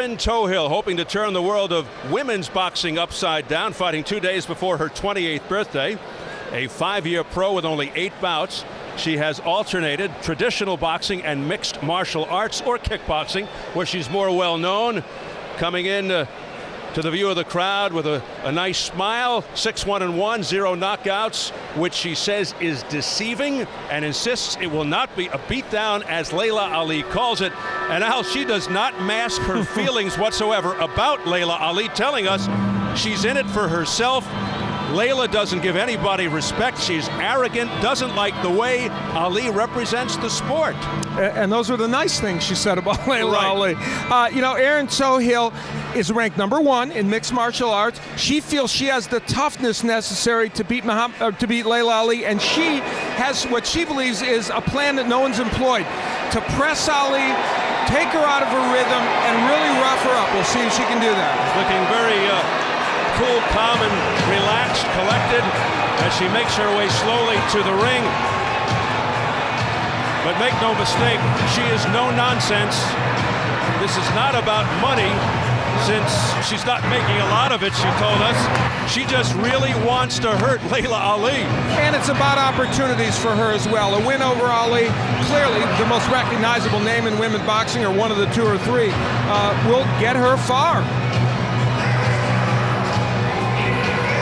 Erin Toughill, hoping to turn the world of women's boxing upside down, fighting 2 days before her 28th birthday. A 5-year pro with only 8 bouts. She has alternated traditional boxing and mixed martial arts or kickboxing, where she's more well known. Coming in to the view of the crowd with a nice smile, 6-1-1, 0 knockouts, which she says is deceiving and insists it will not be a beatdown, as Laila Ali calls it. And Al, she does not mask her feelings whatsoever about Laila Ali, telling us she's in it for herself. Laila doesn't give anybody respect. She's arrogant, doesn't like the way Ali represents the sport. And those were the nice things she said about Laila Right. Ali. You know, Erin Toughill is ranked #1 in mixed martial arts. She feels she has the toughness necessary to beat Laila Ali, and she has what she believes is a plan that no one's employed, to press Ali, take her out of her rhythm, and really rough her up. We'll see if she can do that. Looking very cool, calm, and relaxed, collected, as she makes her way slowly to the ring. But make no mistake, she is no nonsense. This is not about money, since she's not making a lot of it, she told us. She just really wants to hurt Laila Ali. And it's about opportunities for her as well. A win over Ali, clearly the most recognizable name in women boxing, or one of the 2 or 3, will get her far.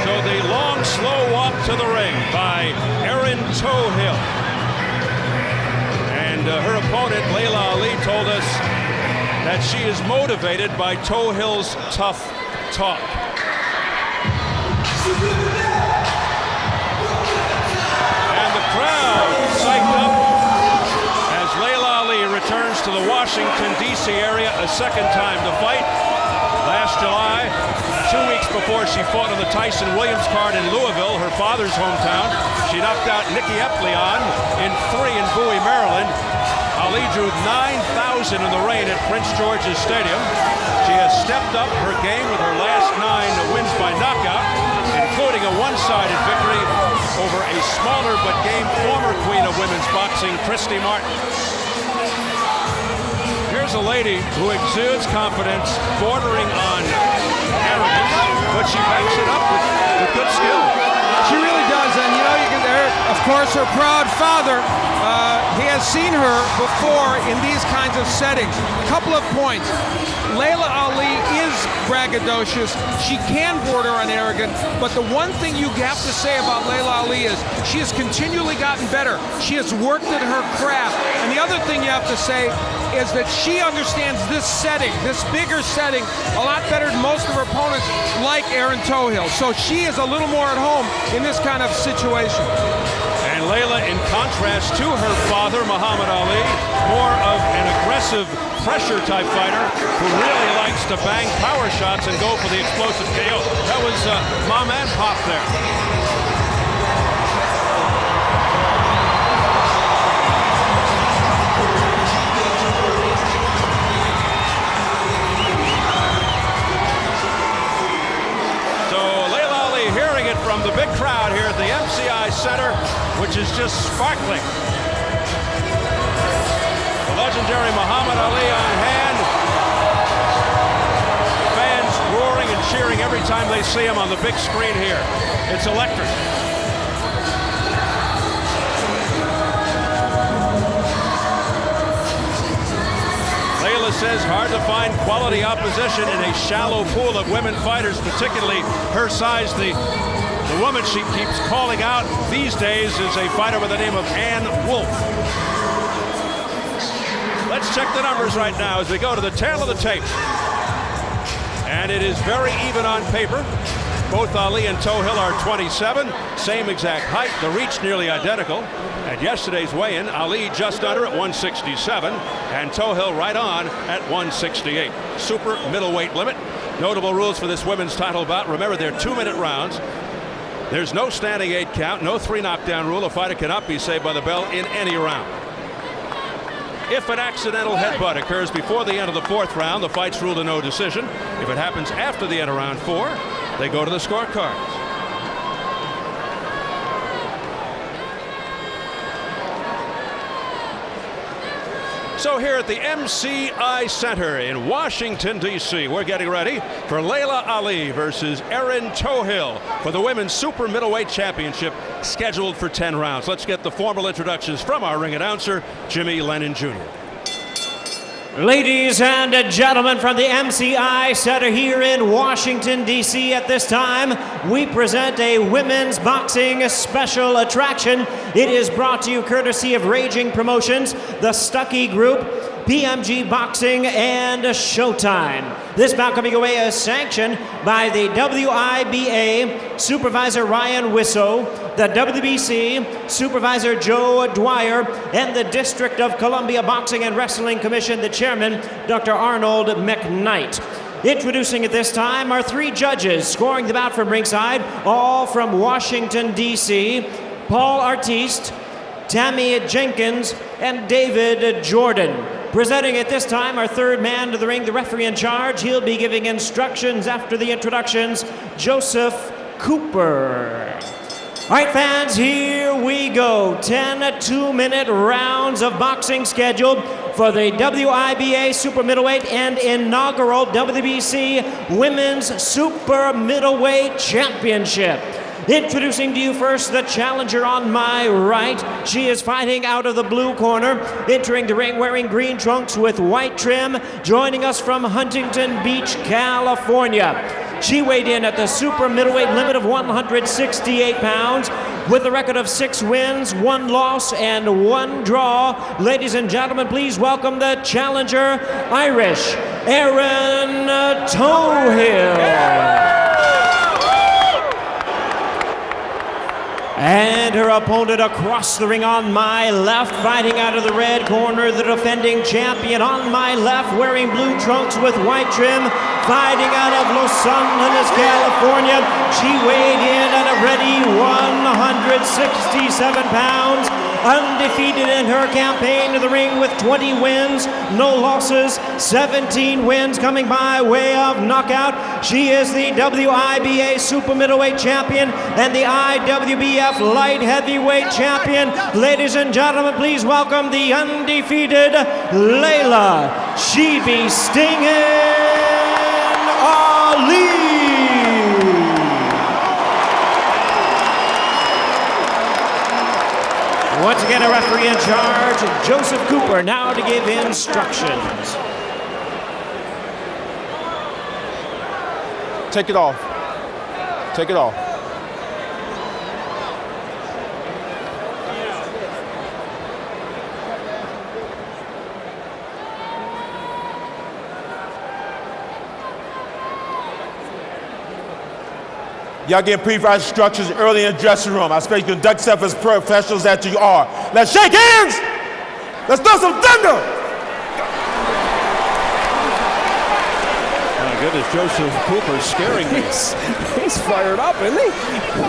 So the long, slow walk to the ring by Erin Toughill. And her opponent, Laila Ali, told us that she is motivated by Toughill's tough talk. And the crowd psyched up as Laila Ali returns to the Washington, D.C. area a second time to fight. Last July, 2 weeks before she fought on the Tyson-Williams card in Louisville, her father's hometown, she knocked out Nikki Epleon in 3 in Bowie, Maryland. Ali drew 9,000 in the rain at Prince George's Stadium. She has stepped up her game with her last 9 wins by knockout, including a one-sided victory over a smaller but game former queen of women's boxing, Christy Martin. Here's a lady who exudes confidence, bordering on arrogance, but she backs it up with good skill. She really does, and you know, you can, of course, her proud father, he has seen her before in these kinds of settings. A couple of points. Laila Ali is braggadocious. She can border on arrogant, but the one thing you have to say about Laila Ali is she has continually gotten better. She has worked at her craft. And the other thing you have to say is that she understands this setting, this bigger setting, a lot better than most of her opponents, like Erin Toughill. So she is a little more at home in this kind of situation. And Laila, in contrast to her father, Muhammad Ali, more of an aggressive pressure-type fighter who really likes to bang power shots and go for the explosive KO. That was Mom and Pop there. From the big crowd here at the MCI Center, which is just sparkling. The legendary Muhammad Ali on hand. Fans roaring and cheering every time they see him on the big screen here. It's electric. Laila says hard to find quality opposition in a shallow pool of women fighters, particularly her size. The woman she keeps calling out these days is a fighter by the name of Ann Wolf. Let's check the numbers right now as we go to the tail of the tape. And it is very even on paper. Both Ali and Toughill are 27, same exact height, the reach nearly identical. At yesterday's weigh-in, Ali just under at 167, and Toughill right on at 168. Super middleweight limit. Notable rules for this women's title bout. Remember, they're 2-minute rounds. There's no standing 8 count, no 3 knockdown rule. A fighter cannot be saved by the bell in any round. If an accidental headbutt occurs before the end of the 4th round, the fight's ruled a no decision. If it happens after the end of round 4, they go to the scorecards. So here at the MCI Center in Washington, D.C., we're getting ready for Laila Ali versus Erin Toughill for the Women's Super Middleweight Championship, scheduled for 10 rounds. Let's get the formal introductions from our ring announcer, Jimmy Lennon Jr. Ladies and gentlemen, from the MCI Center here in Washington, D.C. at this time, we present a women's boxing special attraction. It is brought to you courtesy of Raging Promotions, the Stuckey Group, PMG Boxing, and Showtime. This bout coming away is sanctioned by the WIBA Supervisor Ryan Wisso, the WBC Supervisor Joe Dwyer, and the District of Columbia Boxing and Wrestling Commission, the Chairman, Dr. Arnold McKnight. Introducing at this time are three judges scoring the bout from ringside, all from Washington, D.C., Paul Artiste, Tammy Jenkins, and David Jordan. Presenting at this time our third man to the ring, the referee in charge. He'll be giving instructions after the introductions, Joseph Cooper. All right, fans, here we go. 10 2-minute rounds of boxing scheduled for the WIBA Super Middleweight and inaugural WBC Women's Super Middleweight Championship. Introducing to you first the challenger on my right. She is fighting out of the blue corner, entering the ring wearing green trunks with white trim, joining us from Huntington Beach, California. She weighed in at the super middleweight limit of 168 pounds with a record of 6 wins, 1 loss, and 1 draw. Ladies and gentlemen, please welcome the challenger, Irish, Erin Toughill. And her opponent across the ring on my left, fighting out of the red corner, the defending champion on my left, wearing blue trunks with white trim, fighting out of Los Angeles, California. She weighed in at a ready 167 pounds, undefeated in her campaign to the ring with 20 wins, no losses, 17 wins coming by way of knockout. She is the WIBA Super Middleweight Champion and the IWBF Light Heavyweight Champion. Ladies and gentlemen, please welcome the undefeated Laila "She Be Stingin' Ali." Once again, a referee in charge, Joseph Cooper, now to give instructions. Take it off. Take it off. Y'all getting pre-fight instructions early in the dressing room. I expect you to conduct yourself as professionals that you are. Let's shake hands! Let's throw some thunder! My goodness, Joseph Cooper scaring me. He's fired up, isn't he?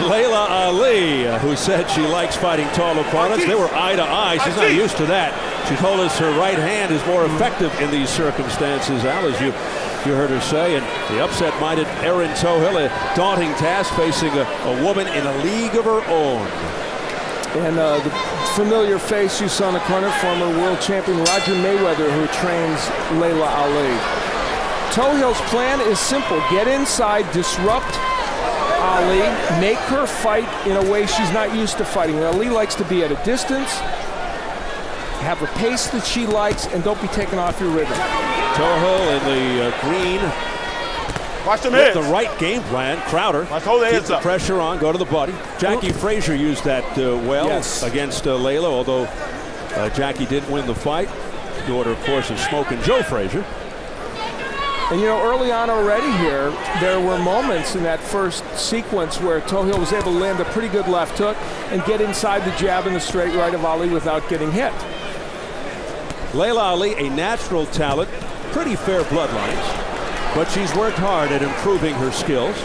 Laila Ali, who said she likes fighting tall opponents. They were eye to eye. She's not used to that. She told us her right hand is more effective in these circumstances, Al, as you heard her say. And the upset-minded Erin Toughill, a daunting task facing a woman in a league of her own. And the familiar face you saw in the corner, former world champion Roger Mayweather, who trains Laila Ali. Toughill's plan is simple. Get inside, disrupt Ali, make her fight in a way she's not used to fighting. Ali likes to be at a distance, have a pace that she likes, and don't be taken off your rhythm. Toughill in the green. Watch them with heads. the right game plan. Crowder. Keep the pressure on, go to the body. Jackie Frazier used that well against Laila, although Jackie didn't win the fight. Daughter, of course, of Smokin' Joe Frazier. And you know, early on already here, there were moments in that first sequence where Toughill was able to land a pretty good left hook and get inside the jab and the straight right of Ali without getting hit. Laila Ali, a natural talent, pretty fair bloodlines, but she's worked hard at improving her skills.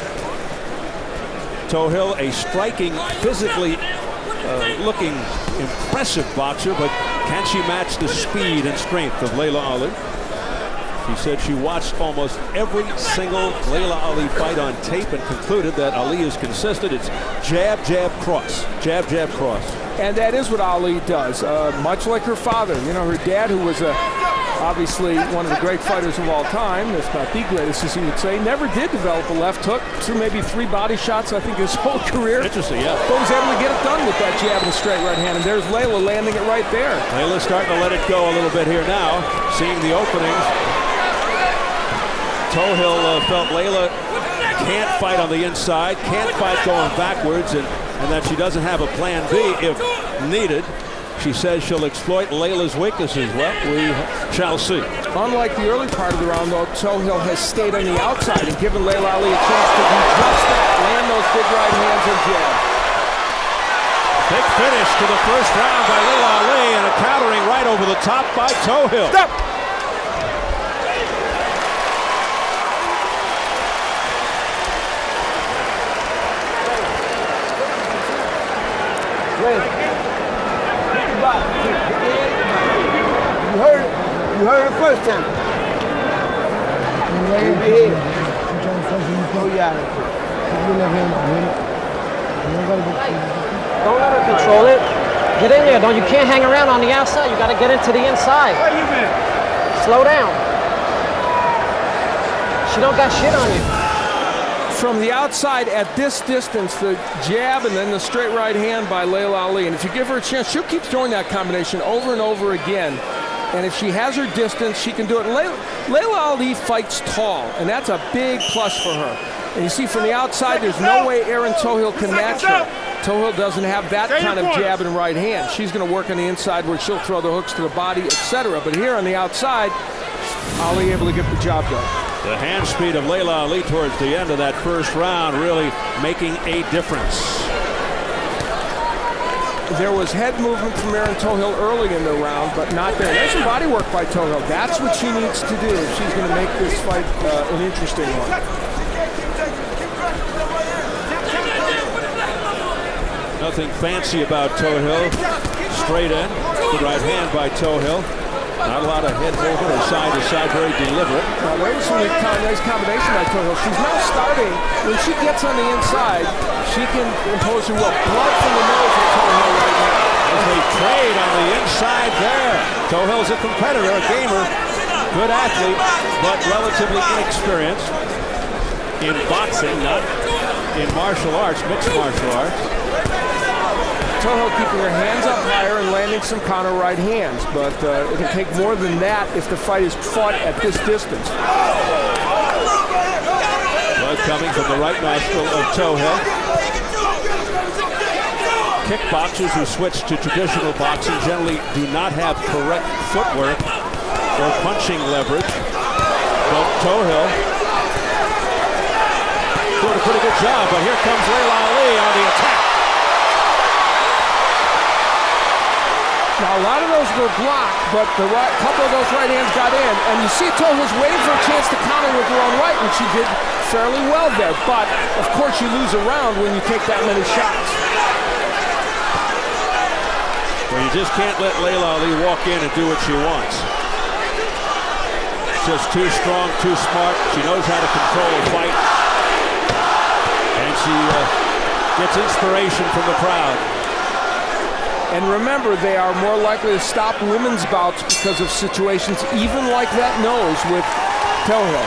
Toughill, a striking, physically looking impressive boxer, but can she match the speed and strength of Laila Ali? She said she watched almost every single Laila Ali fight on tape and concluded that Ali is consistent. It's jab, jab, cross. Jab, jab, cross. And that is what Ali does, much like her father. You know, her dad, who was obviously one of the great fighters of all time, if not the greatest, as he would say, never did develop a left hook. Threw maybe 3 body shots, I think, his whole career. Interesting, yeah. But was able to get it done with that jab and a straight right hand. And there's Laila landing it right there. Laila's starting to let it go a little bit here now, seeing the openings. Toughill felt Laila can't fight on the inside, can't fight going backwards, and that she doesn't have a plan B if needed. She says she'll exploit Laila's weaknesses. Well, we shall see. Unlike the early part of the round, though, Toughill has stayed on the outside and given Laila Ali a chance to do just that, land those big right hands and jab. Big finish to the first round by Laila Ali, and a countering right over the top by Toughill. Stop! You heard it first time. Don't let her control it. Get in there. You can't hang around on the outside. You got to get into the inside. Slow down. She don't got shit on you. From the outside at this distance, the jab and then the straight right hand by Laila Ali. And if you give her a chance, she'll keep throwing that combination over and over again. And if she has her distance, she can do it. Laila Ali fights tall, and that's a big plus for her. And you see from the outside, there's no way Erin Toughill can match her. Toughill doesn't have that kind of jab and right hand. She's going to work on the inside where she'll throw the hooks to the body, etc. But here on the outside, Ali able to get the job done. The hand speed of Laila Ali towards the end of that first round really making a difference. There was head movement from Erin Toughill early in the round, but not there. There's some body work by Toughill. That's what she needs to do if she's going to make this fight an interesting one. Nothing fancy about Toughill. Straight in. Good right hand by Toughill. Not a lot of head movement or side-to-side, very deliberate. Now, there's a nice combination by Toughill. She's now starting, when she gets on the inside, she can impose her will. Blood from the nose of Toughill right now. As they trade on the inside there. Toughill's a competitor, a gamer, good athlete, but relatively inexperienced in boxing, not in martial arts, mixed martial arts. Toughill keeping her hands up higher and landing some counter right hands, but it can take more than that if the fight is fought at this distance. Blood coming from the right nostril of Toughill. Kickboxers who switch to traditional boxing generally do not have correct footwork or punching leverage, but Toughill doing a pretty good job, but here comes Laila Ali on the attack. Now, a lot of those were blocked, but the couple of those right hands got in. And you see Toughill's waiting for a chance to counter with her own right, and she did fairly well there. But, of course, you lose a round when you take that many shots. Well, you just can't let Laila Ali walk in and do what she wants. She's just too strong, too smart. She knows how to control a fight. And she gets inspiration from the crowd. And remember, they are more likely to stop women's bouts because of situations even like that nose with Toughill.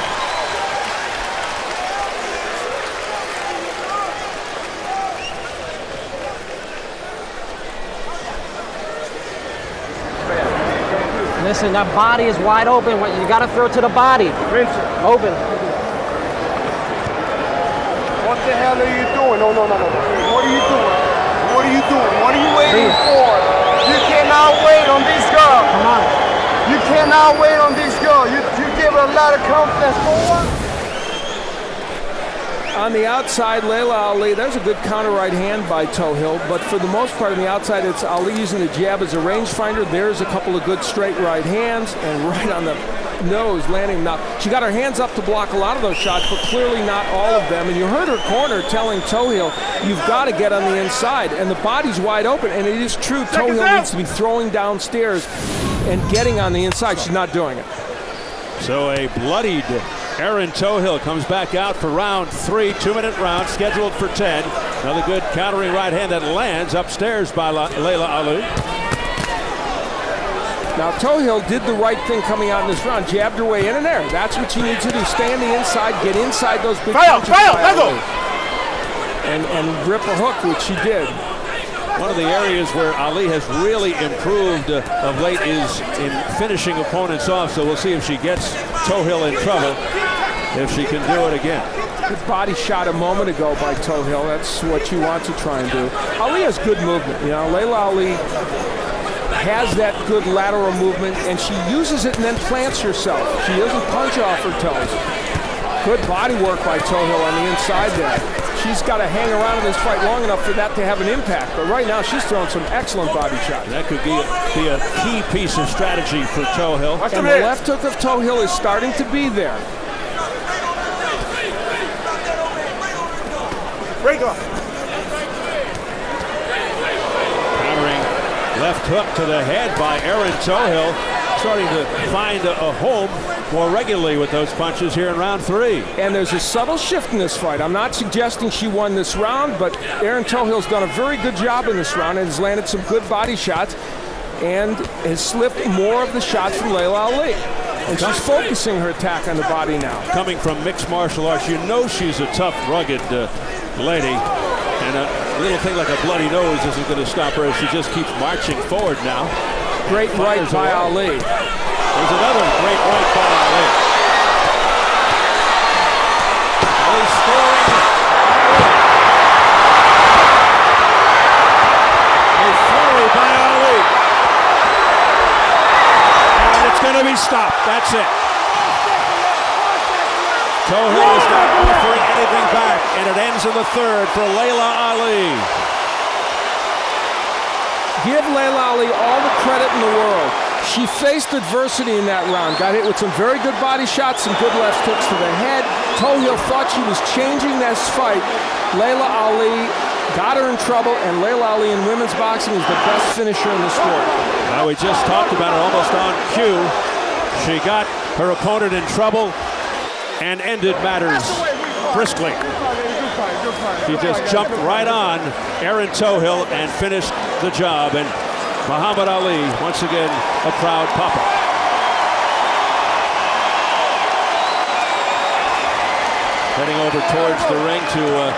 Listen, that body is wide open. You got to throw to the body. Open. What the hell are you doing? No. What are you doing? What are you doing? What are you waiting for? You cannot wait on this girl. Come on. You cannot wait on this girl. You give her a lot of confidence for what? On the outside, Laila Ali, there's a good counter right hand by Toughill, but for the most part on the outside, it's Ali using the jab as a rangefinder. There's a couple of good straight right hands, and right on the nose landing. Now, she got her hands up to block a lot of those shots, but clearly not all of them. And you heard her corner telling Toughill, you've got to get on the inside. And the body's wide open, and it is true, Toughill needs to be throwing downstairs and getting on the inside. She's not doing it. So a bloodied Erin Toughill comes back out for round 3, 2-minute round scheduled for 10. Another good countering right hand that lands upstairs by Laila Ali. Now Toughill did the right thing coming out in this round, jabbed her way in and there. That's what you need to do. Stay on the inside, get inside those big punches and rip a hook, which she did. One of the areas where Ali has really improved of late is in finishing opponents off, so we'll see if she gets Toughill in trouble, if she can do it again. Good body shot a moment ago by Toughill. That's what you want to try and do. Ali has good movement. You know, Laila Ali has that good lateral movement, and she uses it and then plants herself. She doesn't punch off her toes. Good body work by Toughill on the inside there. She's got to hang around in this fight long enough for that to have an impact. But right now, she's throwing some excellent body shots. That could be a key piece of strategy for Toughill. And the left hook of Toughill is starting to be there. Break off. Countering left hook to the head by Erin Toughill. Starting to find a home more regularly with those punches here in round 3. And there's a subtle shift in this fight. I'm not suggesting she won this round, but Erin Toughill's done a very good job in this round and has landed some good body shots and has slipped more of the shots from Laila Ali. And she's focusing her attack on the body now. Coming from mixed martial arts, you know she's a tough, rugged lady. And a little thing like a bloody nose isn't going to stop her as she just keeps marching forward now. Great right by Ali. There's another great right by Ali. Ali scoring. A flurry by Ali. And it's going to be stopped. That's it. Toughill is not offering anything back, and it ends in the 3rd for Laila Ali. Give Laila Ali all the credit in the world. She faced adversity in that round, got hit with some very good body shots, some good left hooks to the head. Toughill thought she was changing this fight. Laila Ali got her in trouble, and Laila Ali in women's boxing is the best finisher in the sport. Now, we just talked about it almost on cue. She got her opponent in trouble and ended matters briskly. She just jumped right on Erin Toughill and finished the job. And Muhammad Ali, once again, a proud papa. Heading over towards the ring to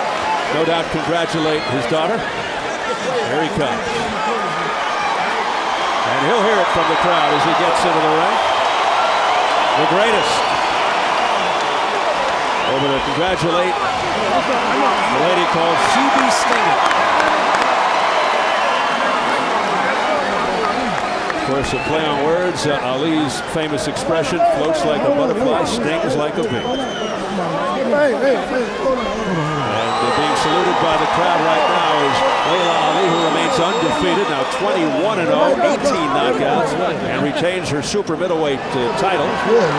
no doubt congratulate his daughter. Here he comes. And he'll hear it from the crowd as he gets into the ring. The greatest. Over to congratulate a lady called CB Stinger. Of course, a play on words. Ali's famous expression, floats like a butterfly, stings like a bee. And being saluted by the crowd right now is Laila Ali, who remains undefeated, now 21-0, 18 knockouts, and retains her super middleweight title. Here's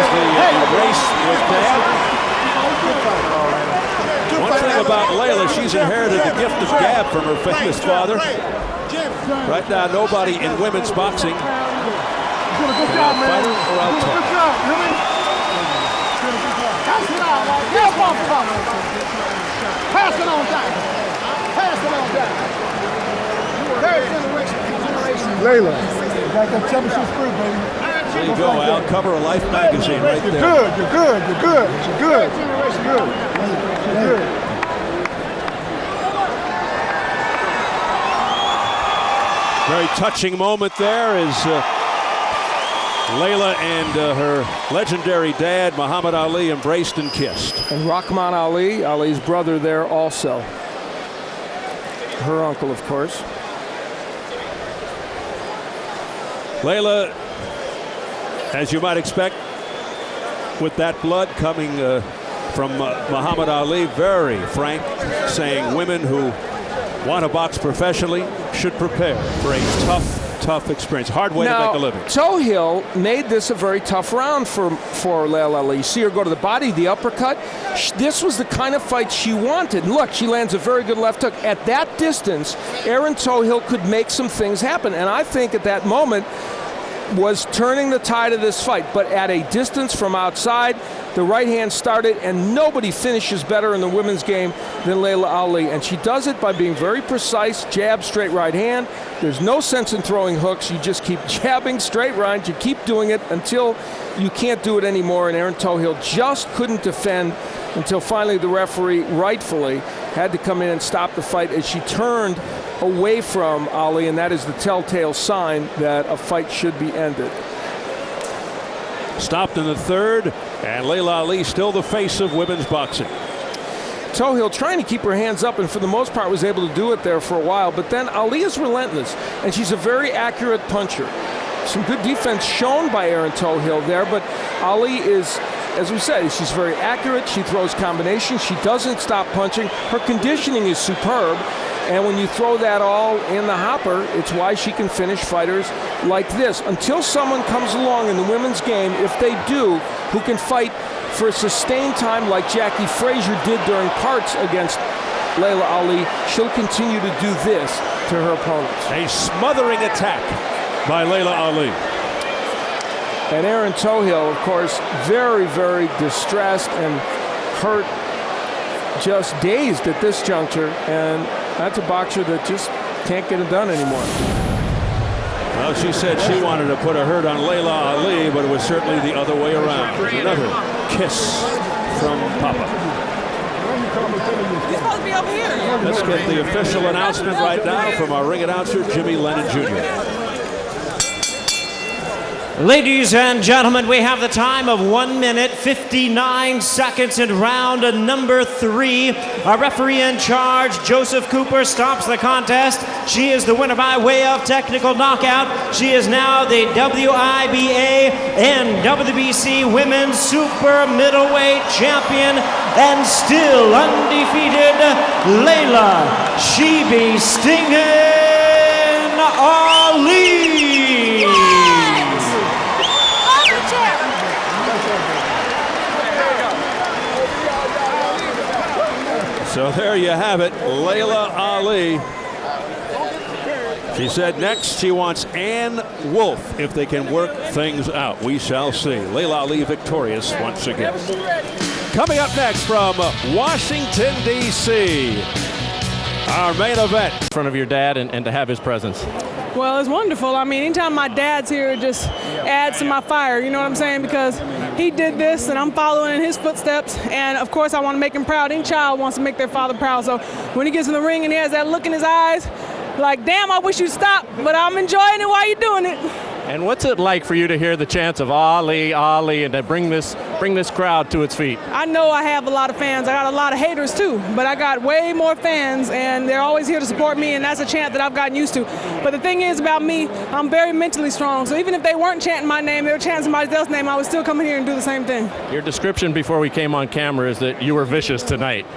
the race with Dad. One thing about Laila, she's inherited the gift of gab from her famous father. Right now, nobody in women's boxing can outfight her or out-talk. Pass it on down. Pass it on down. Laila, you got that championship spirit, baby. There you go, Al. Cover of Life magazine right there. You're good. Very touching moment there as Laila and her legendary dad, Muhammad Ali, embraced and kissed. And Rahman Ali, Ali's brother there also. Her uncle, of course. Laila, as you might expect, with that blood coming from Muhammad Ali, very frank, saying women who want to box professionally should prepare for a tough experience. Hard way to make a living. Toughill made this a very tough round for Laila Ali. You see her go to the body, the uppercut. This was the kind of fight she wanted. And look, she lands a very good left hook. At that distance, Erin Toughill could make some things happen. And I think at that moment, was turning the tide of this fight, but at a distance from outside. The right hand started, and nobody finishes better in the women's game than Laila Ali. And she does it by being very precise, jab, straight right hand. There's no sense in throwing hooks. You just keep jabbing, straight right. You keep doing it until you can't do it anymore. And Erin Toughill just couldn't defend until finally the referee, rightfully, had to come in and stop the fight as she turned away from Ali, and that is the telltale sign that a fight should be ended. Stopped in the third, and Laila Ali still the face of women's boxing. Toughill trying to keep her hands up, and for the most part was able to do it there for a while, but then Ali is relentless, and she's a very accurate puncher. Some good defense shown by Erin Toughill there, but Ali is, as we said, she's very accurate. She throws combinations. She doesn't stop punching. Her conditioning is superb. And when you throw that all in the hopper, it's why she can finish fighters like this. Until someone comes along in the women's game, if they do, who can fight for a sustained time like Jackie Frazier did during parts against Laila Ali, she'll continue to do this to her opponents. A smothering attack by Laila Ali. And Erin Toughill, of course, very, very distressed and hurt, just dazed at this juncture, and that's a boxer that just can't get it done anymore. Well, she said she wanted to put a hurt on Laila Ali, but it was certainly the other way around. Another kiss from Papa. You're supposed to be over here. Let's get the official announcement right now from our ring announcer, Jimmy Lennon Jr. Ladies and gentlemen, we have the time of 1 minute, 59 seconds in round number 3. Our referee in charge, Joseph Cooper, stops the contest. She is the winner by way of technical knockout. She is now the WIBA and WBC Women's Super Middleweight Champion and still undefeated, Laila "She-Be Stingin' Ali. So there you have it, Laila Ali. She said next she wants Ann Wolfe if they can work things out. We shall see. Laila Ali victorious once again. Coming up next from Washington, D.C., our main event. In front of your dad and to have his presence. Well, it's wonderful. I mean, anytime my dad's here, it just adds to my fire, you know what I'm saying? Because he did this, and I'm following in his footsteps. And, of course, I want to make him proud. Any child wants to make their father proud. So when he gets in the ring and he has that look in his eyes, like, damn, I wish you'd stop, but I'm enjoying it while you're doing it. And what's it like for you to hear the chants of Ali, Ali, and to bring this crowd to its feet? I know I have a lot of fans. I got a lot of haters, too. But I got way more fans, and they're always here to support me, and that's a chant that I've gotten used to. But the thing is about me, I'm very mentally strong. So even if they weren't chanting my name, they were chanting somebody else's name, I would still come in here and do the same thing. Your description before we came on camera is that you were vicious tonight.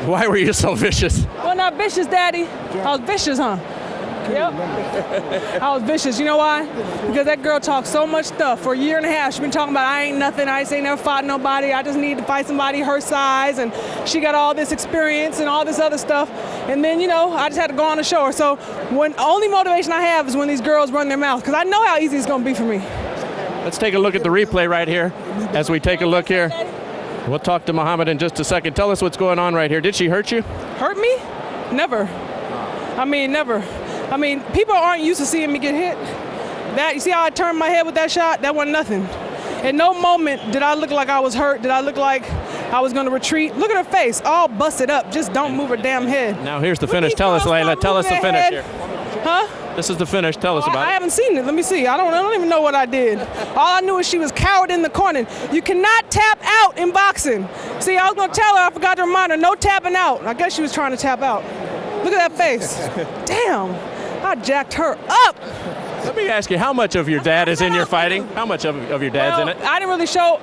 Why were you so vicious? Well, not vicious, Daddy. I was vicious, huh? Yep. I was vicious. You know why? Because that girl talked so much stuff. For a year and a half, she's been talking about I ain't nothing, I ain't never fought nobody, I just need to fight somebody her size, and she got all this experience and all this other stuff. And then, you know, I just had to go on the show her. So when only motivation I have is when these girls run their mouth, because I know how easy it's going to be for me. Let's take a look at the replay right here. As we take a look here, we'll talk to Muhammad in just a second. Tell us what's going on right here. Did she hurt you? Hurt me? Never. I mean, never. I mean, people aren't used to seeing me get hit. That, you see how I turned my head with that shot? That wasn't nothing. At no moment did I look like I was hurt. Did I look like I was going to retreat? Look at her face, all busted up. Just don't move her damn head. Now here's the finish. Tell us, Laila. Tell us the finish here. Huh? This is the finish. Tell us about it. I haven't seen it. Let me see. I don't even know what I did. All I knew is she was cowered in the corner. You cannot tap out in boxing. See, I was going to tell her, I forgot to remind her, no tapping out. I guess she was trying to tap out. Look at that face. Damn. I jacked her up. Let me ask you, how much of your dad is in your fighting? How much of your dad's in it? I didn't really show.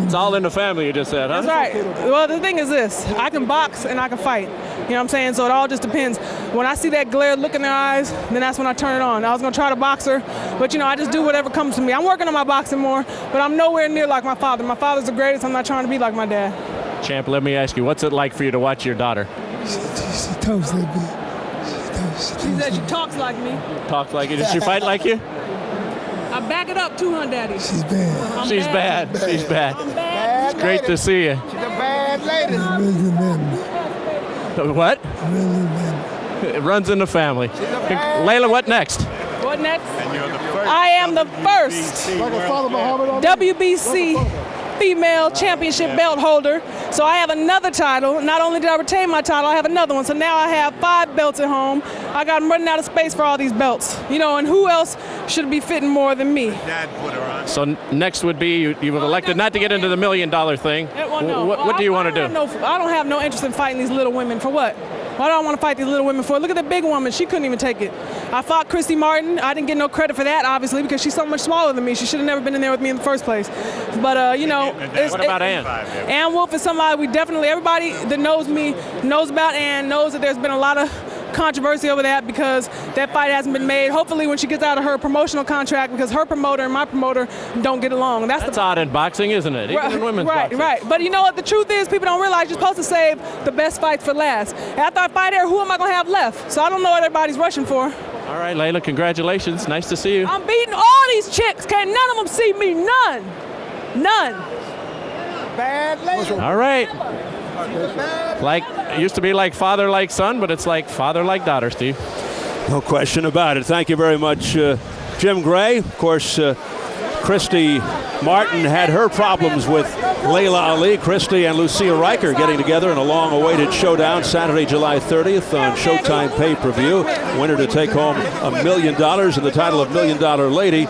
It's all in the family, you just said, huh? That's right. Well, the thing is this. I can box and I can fight. You know what I'm saying? So it all just depends. When I see that glare look in their eyes, then that's when I turn it on. I was going to try to box her, but, you know, I just do whatever comes to me. I'm working on my boxing more, but I'm nowhere near like my father. My father's the greatest. I'm not trying to be like my dad. Champ, let me ask you, what's it like for you to watch your daughter? She tough, that bitch. She said she talks like me. Talks like you. Does she fight like you? I back it up to her, Daddy. She's bad. She's bad. She's bad. I'm bad. It's great to see you. She's a bad lady. What? It runs in the family. Laila, what next? What next? I am the first WBC female championship belt holder. So I have another title. Not only did I retain my title, I have another one. So now I have 5 belts at home. I got them running out of space for all these belts. You know, and who else should be fitting more than me? So next would be you've elected not to get into the $1 million thing. What do you want to do? I don't have no interest in fighting these little women. For what? Why do I want to fight these little women for? Look at the big woman. She couldn't even take it. I fought Christy Martin. I didn't get no credit for that, obviously, because she's so much smaller than me. She should have never been in there with me in the first place. But, you know. What about Ann? Ann Wolf is somebody everybody that knows me knows about Ann, knows that there's been a lot of controversy over that because that fight hasn't been made. Hopefully when she gets out of her promotional contract, because her promoter and my promoter don't get along. That's odd in boxing, isn't it? Even in women's boxing. Right. But you know what the truth is? People don't realize you're supposed to save the best fights for last. After I fight her, who am I going to have left? So I don't know what everybody's rushing for. All right, Laila, congratulations. Nice to see you. I'm beating all these chicks. Can't none of them see me. None. Bad lady. All right. Like, it used to be like father like son, but it's like father like daughter, Steve. No question about it. Thank you very much, Jim Gray. Of course, Christy Martin had her problems with Laila Ali. Christy and Lucia Riker getting together in a long-awaited showdown Saturday, July 30th on Showtime pay-per-view. Winner to take home $1 million and the title of $1 Million Lady.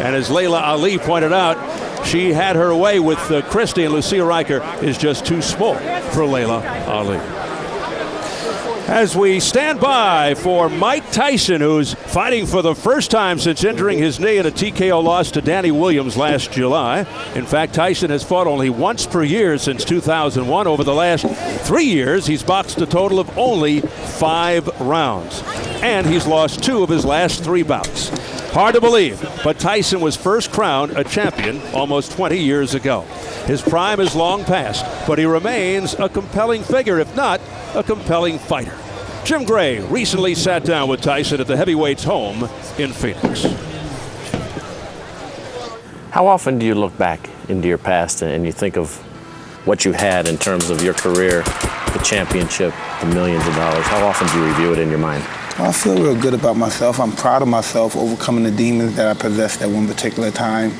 And as Laila Ali pointed out, she had her way with Christy, and Lucia Riker is just too small for Laila Ali. As we stand by for Mike Tyson, who's fighting for the first time since injuring his knee in a TKO loss to Danny Williams last July. In fact, Tyson has fought only once per year since 2001. Over the last 3 years, he's boxed a total of only 5 rounds. And he's lost 2 of his last 3 bouts. Hard to believe, but Tyson was first crowned a champion almost 20 years ago. His prime is long past, but he remains a compelling figure, if not a compelling fighter. Jim Gray recently sat down with Tyson at the heavyweights home in Phoenix. How often do you look back into your past and you think of what you had in terms of your career, the championship, the millions of dollars? How often do you review it in your mind? I feel real good about myself. I'm proud of myself overcoming the demons that I possessed at one particular time.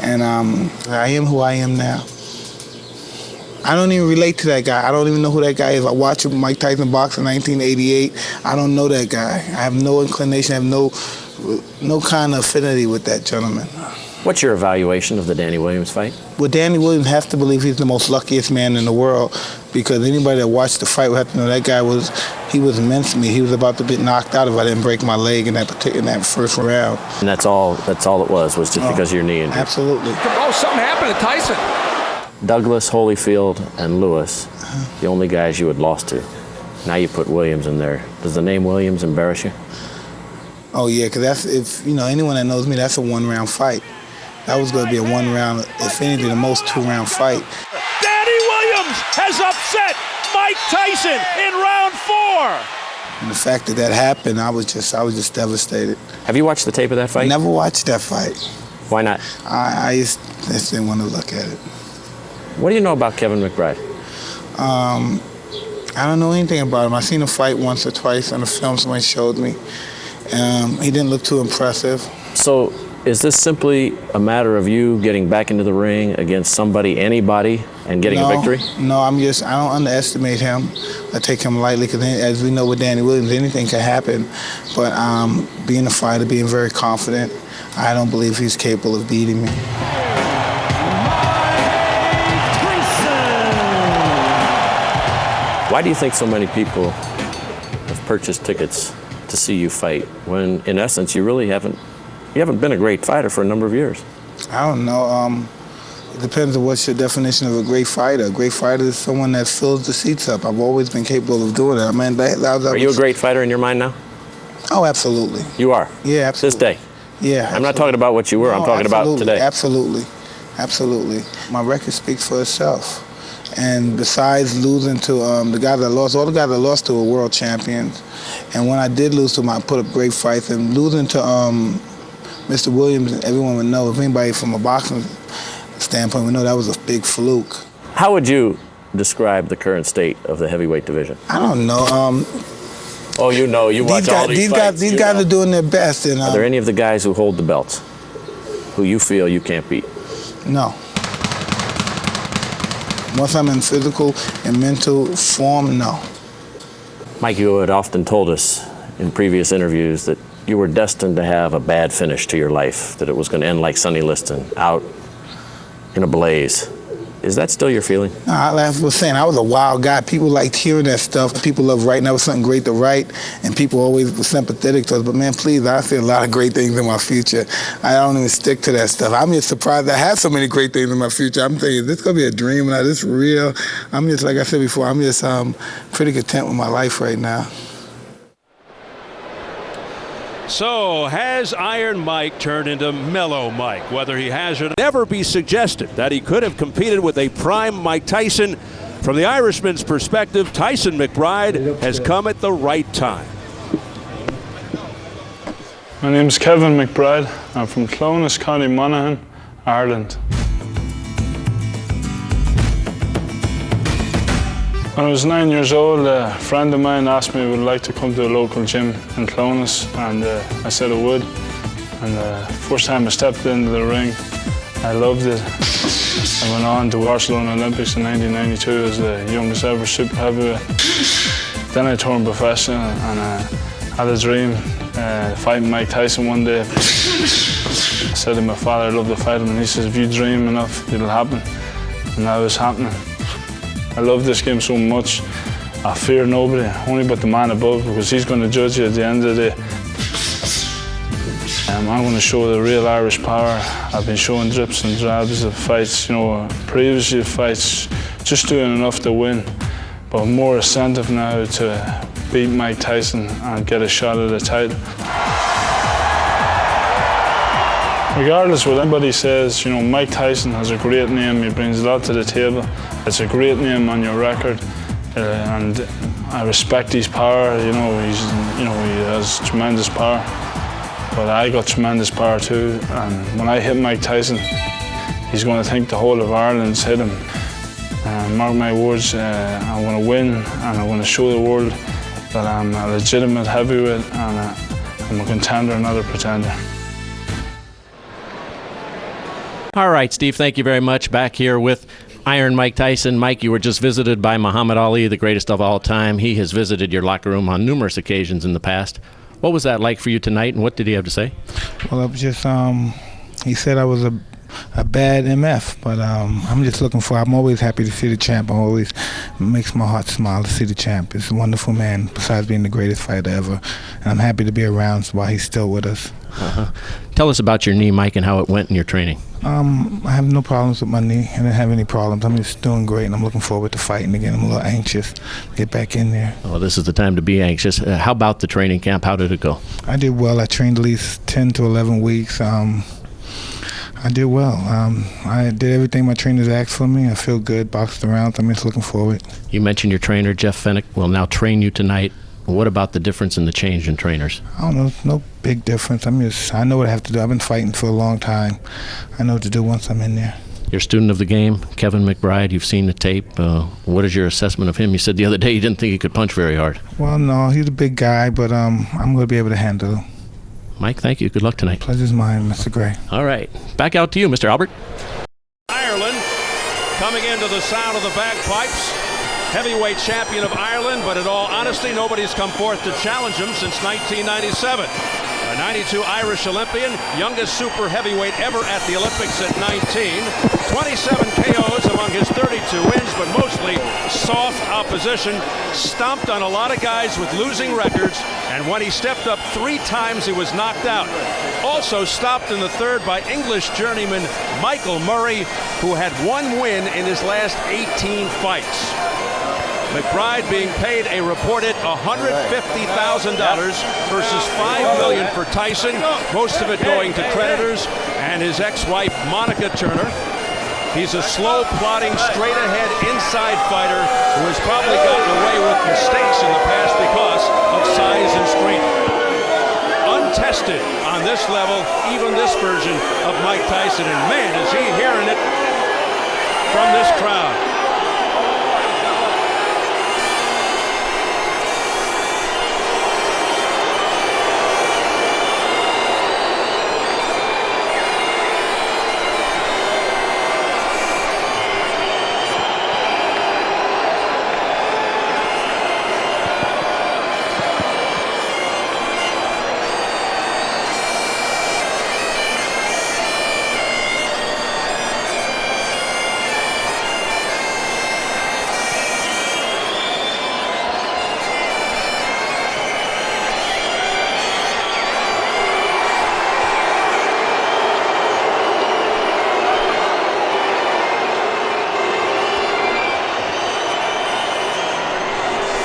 And I am who I am now. I don't even relate to that guy. I don't even know who that guy is. I watched Mike Tyson box in 1988. I don't know that guy. I have no inclination. I have no kind of affinity with that gentleman. What's your evaluation of the Danny Williams fight? Well, Danny Williams has to believe he's the most luckiest man in the world, because anybody that watched the fight would have to know that guy was mincemeat. He was about to get knocked out if I didn't break my leg in that first round. And that's all it was just because of your knee injury? Absolutely. Oh, something happened to Tyson. Douglas, Holyfield, and Lewis, the only guys you had lost to. Now you put Williams in there. Does the name Williams embarrass you? Oh, yeah, because anyone that knows me, that's a 1-round fight. That was going to be a 1-round, if anything, the most 2-round fight. Danny Williams has upset Mike Tyson in round 4. And the fact that happened, I was just devastated. Have you watched the tape of that fight? Never watched that fight. Why not? I just didn't want to look at it. What do you know about Kevin McBride? I don't know anything about him. I seen him fight once or twice on the film somebody showed me. He didn't look too impressive. So is this simply a matter of you getting back into the ring against anybody, and getting a victory? No, I don't underestimate him. I take him lightly, because as we know with Danny Williams, anything can happen. But being a fighter, being very confident, I don't believe he's capable of beating me. Why do you think so many people have purchased tickets to see you fight when, in essence, you really haven't been a great fighter for a number of years? I don't know. It depends on what's your definition of a great fighter. A great fighter is someone that fills the seats up. I've always been capable of doing that. Are you a great fighter in your mind now? Oh, absolutely. You are? Yeah, absolutely. This day? Yeah, absolutely. I'm not talking about what you were. I'm talking about today. Absolutely. My record speaks for itself. And besides losing to the guys that lost, all the guys that lost to were world champions. And when I did lose to them, I put up great fights. And losing to Mr. Williams, everyone would know, if anybody from a boxing standpoint would know, that was a big fluke. How would you describe the current state of the heavyweight division? I don't know. Oh, you know, you watch all these fights. These guys are doing their best. And, are there any of the guys who hold the belts who you feel you can't beat? No. Once I'm in physical and mental form, no. Mike, you had often told us in previous interviews that you were destined to have a bad finish to your life, that it was going to end like Sonny Liston, out in a blaze. Is that still your feeling? No, I was saying, I was a wild guy. People liked hearing that stuff. People love writing. That was something great to write, and people always were sympathetic to us. But man, please, I see a lot of great things in my future. I don't even stick to that stuff. I'm just surprised I have so many great things in my future. I'm thinking, is this going to be a dream? Is this real? I'm just, like I said before, I'm just pretty content with my life right now. So has Iron Mike turned into Mellow Mike? Whether he has or never be suggested that he could have competed with a prime Mike Tyson. From the Irishman's perspective, Tyson McBride has come at the right time. My name's Kevin McBride. I'm from Clones, County Monaghan, Ireland. When I was 9 years old, a friend of mine asked me would I like to come to a local gym in Clones, and I said I would. And the first time I stepped into the ring, I loved it. I went on to Barcelona Olympics in 1992 as the youngest ever super heavyweight. Then I turned professional, and I had a dream, fighting Mike Tyson one day. I said to my father I'd love to fight him, and he says, if you dream enough, it'll happen. And now it's happening. I love this game so much. I fear nobody, only but the man above, because he's going to judge you at the end of the day. I'm going to show the real Irish power. I've been showing drips and drabs of fights, previously fights, just doing enough to win, but more incentive now to beat Mike Tyson and get a shot at the title. Regardless what anybody says, Mike Tyson has a great name. He brings a lot to the table. It's a great name on your record, and I respect his power. He has tremendous power, but I got tremendous power too. And when I hit Mike Tyson, he's going to think the whole of Ireland's hit him. Mark my words, I'm going to win, and I'm going to show the world that I'm a legitimate heavyweight, and I'm a contender, not a pretender. All right, Steve, thank you very much. Back here with Iron Mike Tyson. Mike, you were just visited by Muhammad Ali, the greatest of all time. He has visited your locker room on numerous occasions in the past. What was that like for you tonight, and what did he have to say? Well, it was just, he said I was a bad MF, but I'm always happy to see the champ. It makes my heart smile to see the champ. He's a wonderful man, besides being the greatest fighter ever. And I'm happy to be around while he's still with us. Tell us about your knee, Mike, and how it went in your training. I have no problems with my knee. I didn't have any problems. I'm just doing great, and I'm looking forward to fighting again. I'm a little anxious to get back in there. Well, this is the time to be anxious. How about the training camp? How did it go? I did well. I trained at least 10 to 11 weeks. I did well. I did everything my trainers asked for me. I feel good, boxed around. I'm just looking forward. You mentioned your trainer, Jeff Fennick, will now train you tonight. What about the difference in the change in trainers? I don't know. No big difference. I know what I have to do. I've been fighting for a long time. I know what to do once I'm in there. You're a student of the game, Kevin McBride. You've seen the tape. What is your assessment of him? You said the other day you didn't think he could punch very hard. Well, no, he's a big guy, but I'm going to be able to handle him. Mike, thank you. Good luck tonight. Pleasure's mine, Mr. Gray. All right. Back out to you, Mr. Albert. Ireland coming into the sound of the bagpipes. Heavyweight champion of Ireland, but in all honesty, nobody's come forth to challenge him since 1997. A 92 Irish Olympian, youngest super heavyweight ever at the Olympics at 19. 27 KOs among his 32 wins, but mostly soft opposition. Stomped on a lot of guys with losing records, and when he stepped up 3 times, he was knocked out. Also stopped in the third by English journeyman Michael Murray, who had 1 win in his last 18 fights. McBride being paid a reported $150,000 versus $5 million for Tyson, most of it going to creditors and his ex-wife Monica Turner. He's a slow, plodding, straight-ahead inside fighter who has probably gotten away with mistakes in the past because of size and strength. Untested on this level, even this version of Mike Tyson, and man, is he hearing it from this crowd.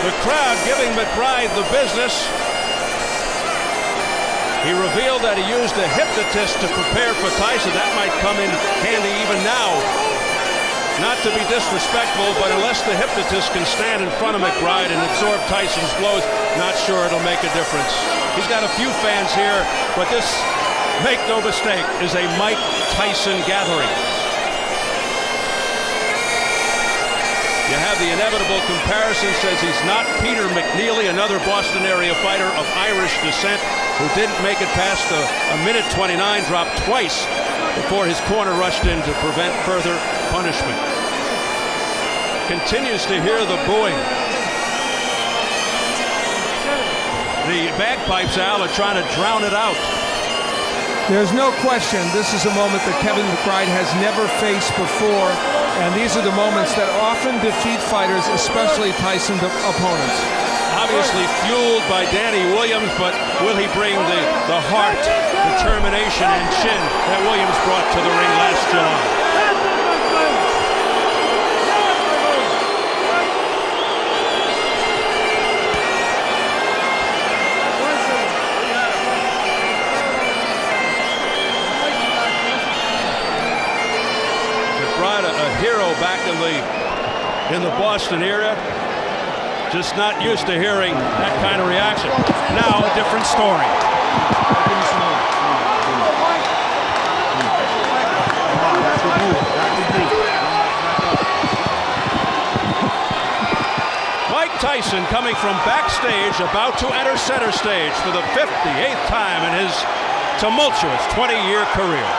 The crowd giving McBride the business. He revealed that he used a hypnotist to prepare for Tyson. That might come in handy even now. Not to be disrespectful, but unless the hypnotist can stand in front of McBride and absorb Tyson's blows, not sure it'll make a difference. He's got a few fans here, but this, make no mistake, is a Mike Tyson gathering. You have the inevitable comparison, says he's not Peter McNeely, another Boston area fighter of Irish descent who didn't make it past a minute 29, dropped twice before his corner rushed in to prevent further punishment. Continues to hear the booing. The bagpipes, Al, are trying to drown it out. There's no question this is a moment that Kevin McBride has never faced before, and these are the moments that often defeat fighters, especially Tyson opponents. Obviously fueled by Danny Williams, but will he bring the heart, determination, and chin that Williams brought to the ring last July? Back in the Boston area, just not used to hearing that kind of reaction. Now a different story. Mike Tyson coming from backstage, about to enter center stage for the 58th time in his tumultuous 20-year career.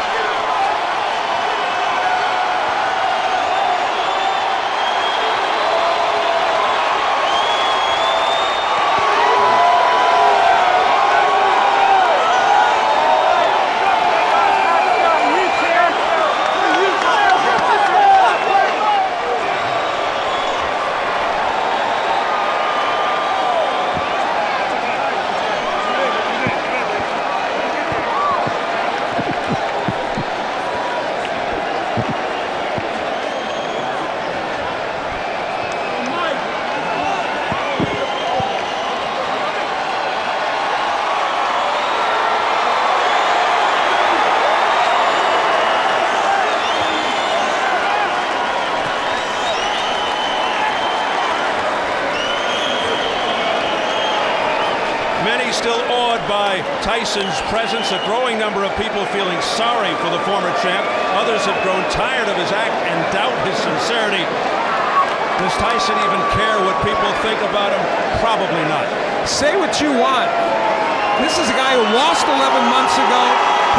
Still awed by Tyson's presence, a growing number of people feeling sorry for the former champ. Others have grown tired of his act and doubt his sincerity. Does Tyson even care what people think about him? Probably not. Say what you want. This is a guy who lost 11 months ago.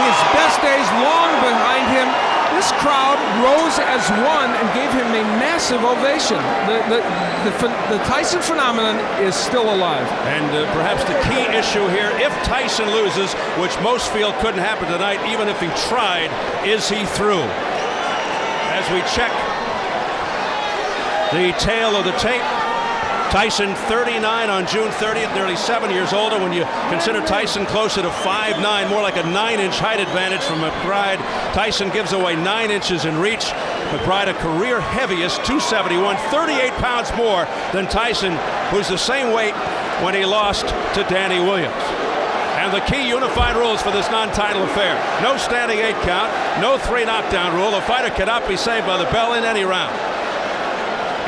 His best days long behind him. This crowd rose as one and gave him a massive ovation. The Tyson phenomenon is still alive. And perhaps the key issue here, if Tyson loses, which most feel couldn't happen tonight, even if he tried, is he through? As we check the tail of the tape, Tyson 39 on June 30th, nearly 7 years older. When you consider Tyson closer to 5'9", more like a 9-inch height advantage from McBride. Tyson gives away 9 inches in reach. McBride a career heaviest, 271, 38 pounds more than Tyson, who's the same weight when he lost to Danny Williams. And the key unifying rules for this non-title affair. No standing 8 count, no 3 knockdown rule. A fighter cannot be saved by the bell in any round.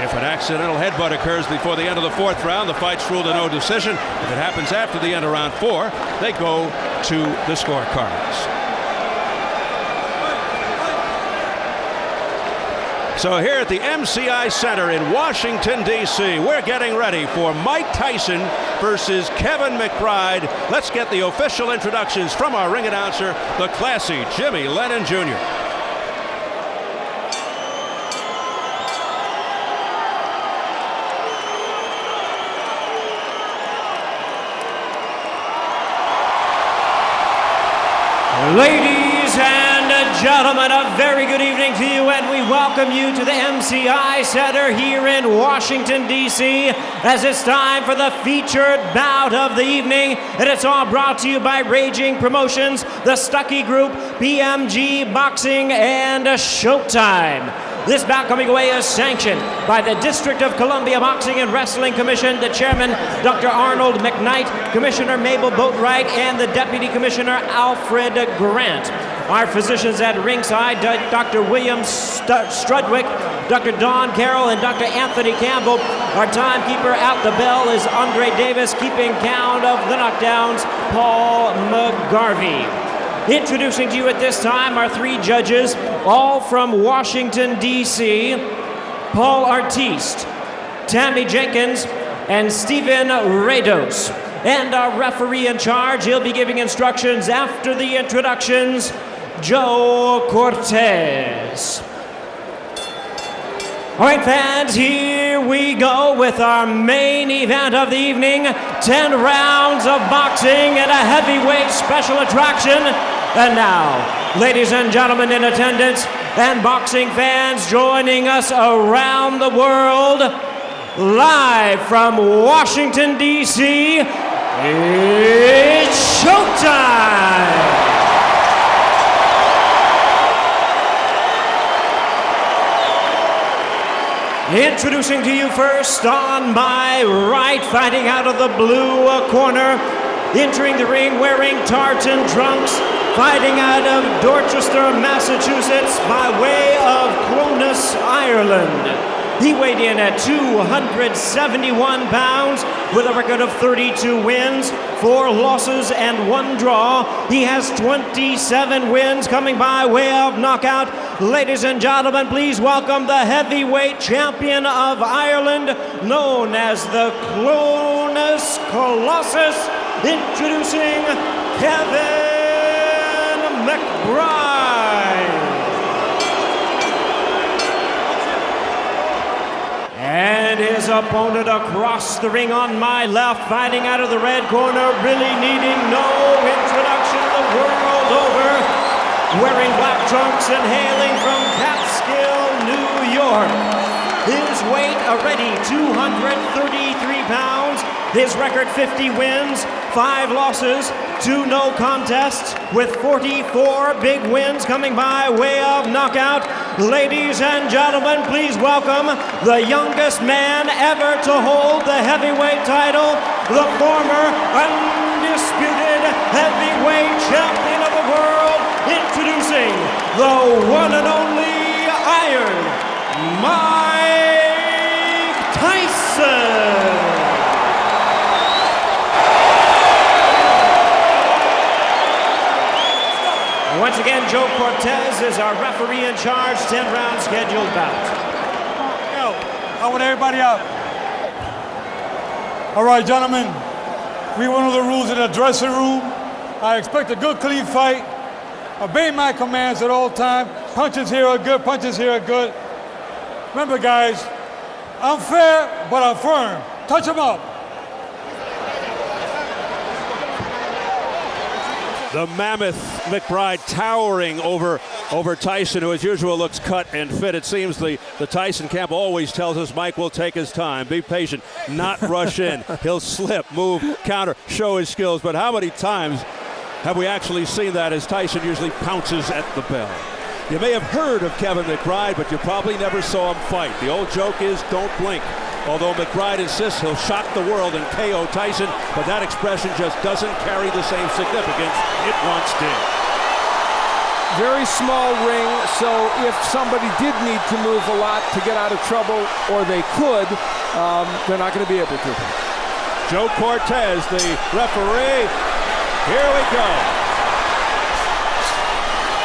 If an accidental headbutt occurs before the end of the 4th round, the fight's ruled a no decision. If it happens after the end of round 4, they go to the scorecards. So here at the MCI Center in Washington, D.C., we're getting ready for Mike Tyson versus Kevin McBride. Let's get the official introductions from our ring announcer, the classy Jimmy Lennon Jr. Ladies and gentlemen, a very good evening to you, and we welcome you to the MCI Center here in Washington, D.C., as it's time for the featured bout of the evening, and it's all brought to you by Raging Promotions, the Stuckey Group, BMG Boxing, and Showtime. This bout coming away is sanctioned by the District of Columbia Boxing and Wrestling Commission, the chairman, Dr. Arnold McKnight, Commissioner Mabel Boatwright, and the Deputy Commissioner Alfred Grant. Our physicians at ringside, Dr. William Strudwick, Dr. Don Carroll, and Dr. Anthony Campbell. Our timekeeper at the bell is Andre Davis, keeping count of the knockdowns, Paul McGarvey. Introducing to you at this time our 3 judges, all from Washington, D.C., Paul Artiste, Tammy Jenkins, and Stephen Rados. And our referee in charge, he'll be giving instructions after the introductions, Joe Cortez. All right, fans, here we go with our main event of the evening. 10 rounds of boxing and a heavyweight special attraction. And now, ladies and gentlemen in attendance and boxing fans joining us around the world, live from Washington, D.C., it's showtime! Introducing to you first on my right, fighting out of the blue corner, entering the ring wearing tartan trunks, fighting out of Dorchester, Massachusetts, by way of Clones, Ireland. He weighed in at 271 pounds with a record of 32 wins, 4 losses, and 1 draw. He has 27 wins coming by way of knockout. Ladies and gentlemen, please welcome the heavyweight champion of Ireland, known as the Clones Colossus, introducing Kevin McBride. And his opponent across the ring on my left, fighting out of the red corner, really needing no introduction the world over, wearing black trunks and hailing from Catskill, New York. His weight already 233 pounds. His record 50 wins, 5 losses, 2 no contests, with 44 big wins coming by way of knockout. Ladies and gentlemen, please welcome the youngest man ever to hold the heavyweight title, the former undisputed heavyweight champion of the world, introducing the one and only Iron Mike Tyson. Once again, Joe Cortez is our referee in charge, 10-round scheduled bout. Yo, I want everybody out. All right, gentlemen, we went over the rules in the dressing room. I expect a good, clean fight. Obey my commands at all times. Punches here are good, punches here are good. Remember, guys, I'm fair, but I'm firm. Touch them up. The mammoth McBride towering over Tyson, who as usual looks cut and fit. It seems the Tyson camp always tells us Mike will take his time, be patient, not rush in. He'll slip, move, counter, show his skills. But how many times have we actually seen that as Tyson usually pounces at the bell? You may have heard of Kevin McBride, but you probably never saw him fight. The old joke is don't blink. although McBride insists he'll shock the world and KO Tyson, but that expression just doesn't carry the same significance it once did. Very small ring, so if somebody did need to move a lot to get out of trouble, or they could, they're not going to be able to. Joe Cortez, the referee. Here we go.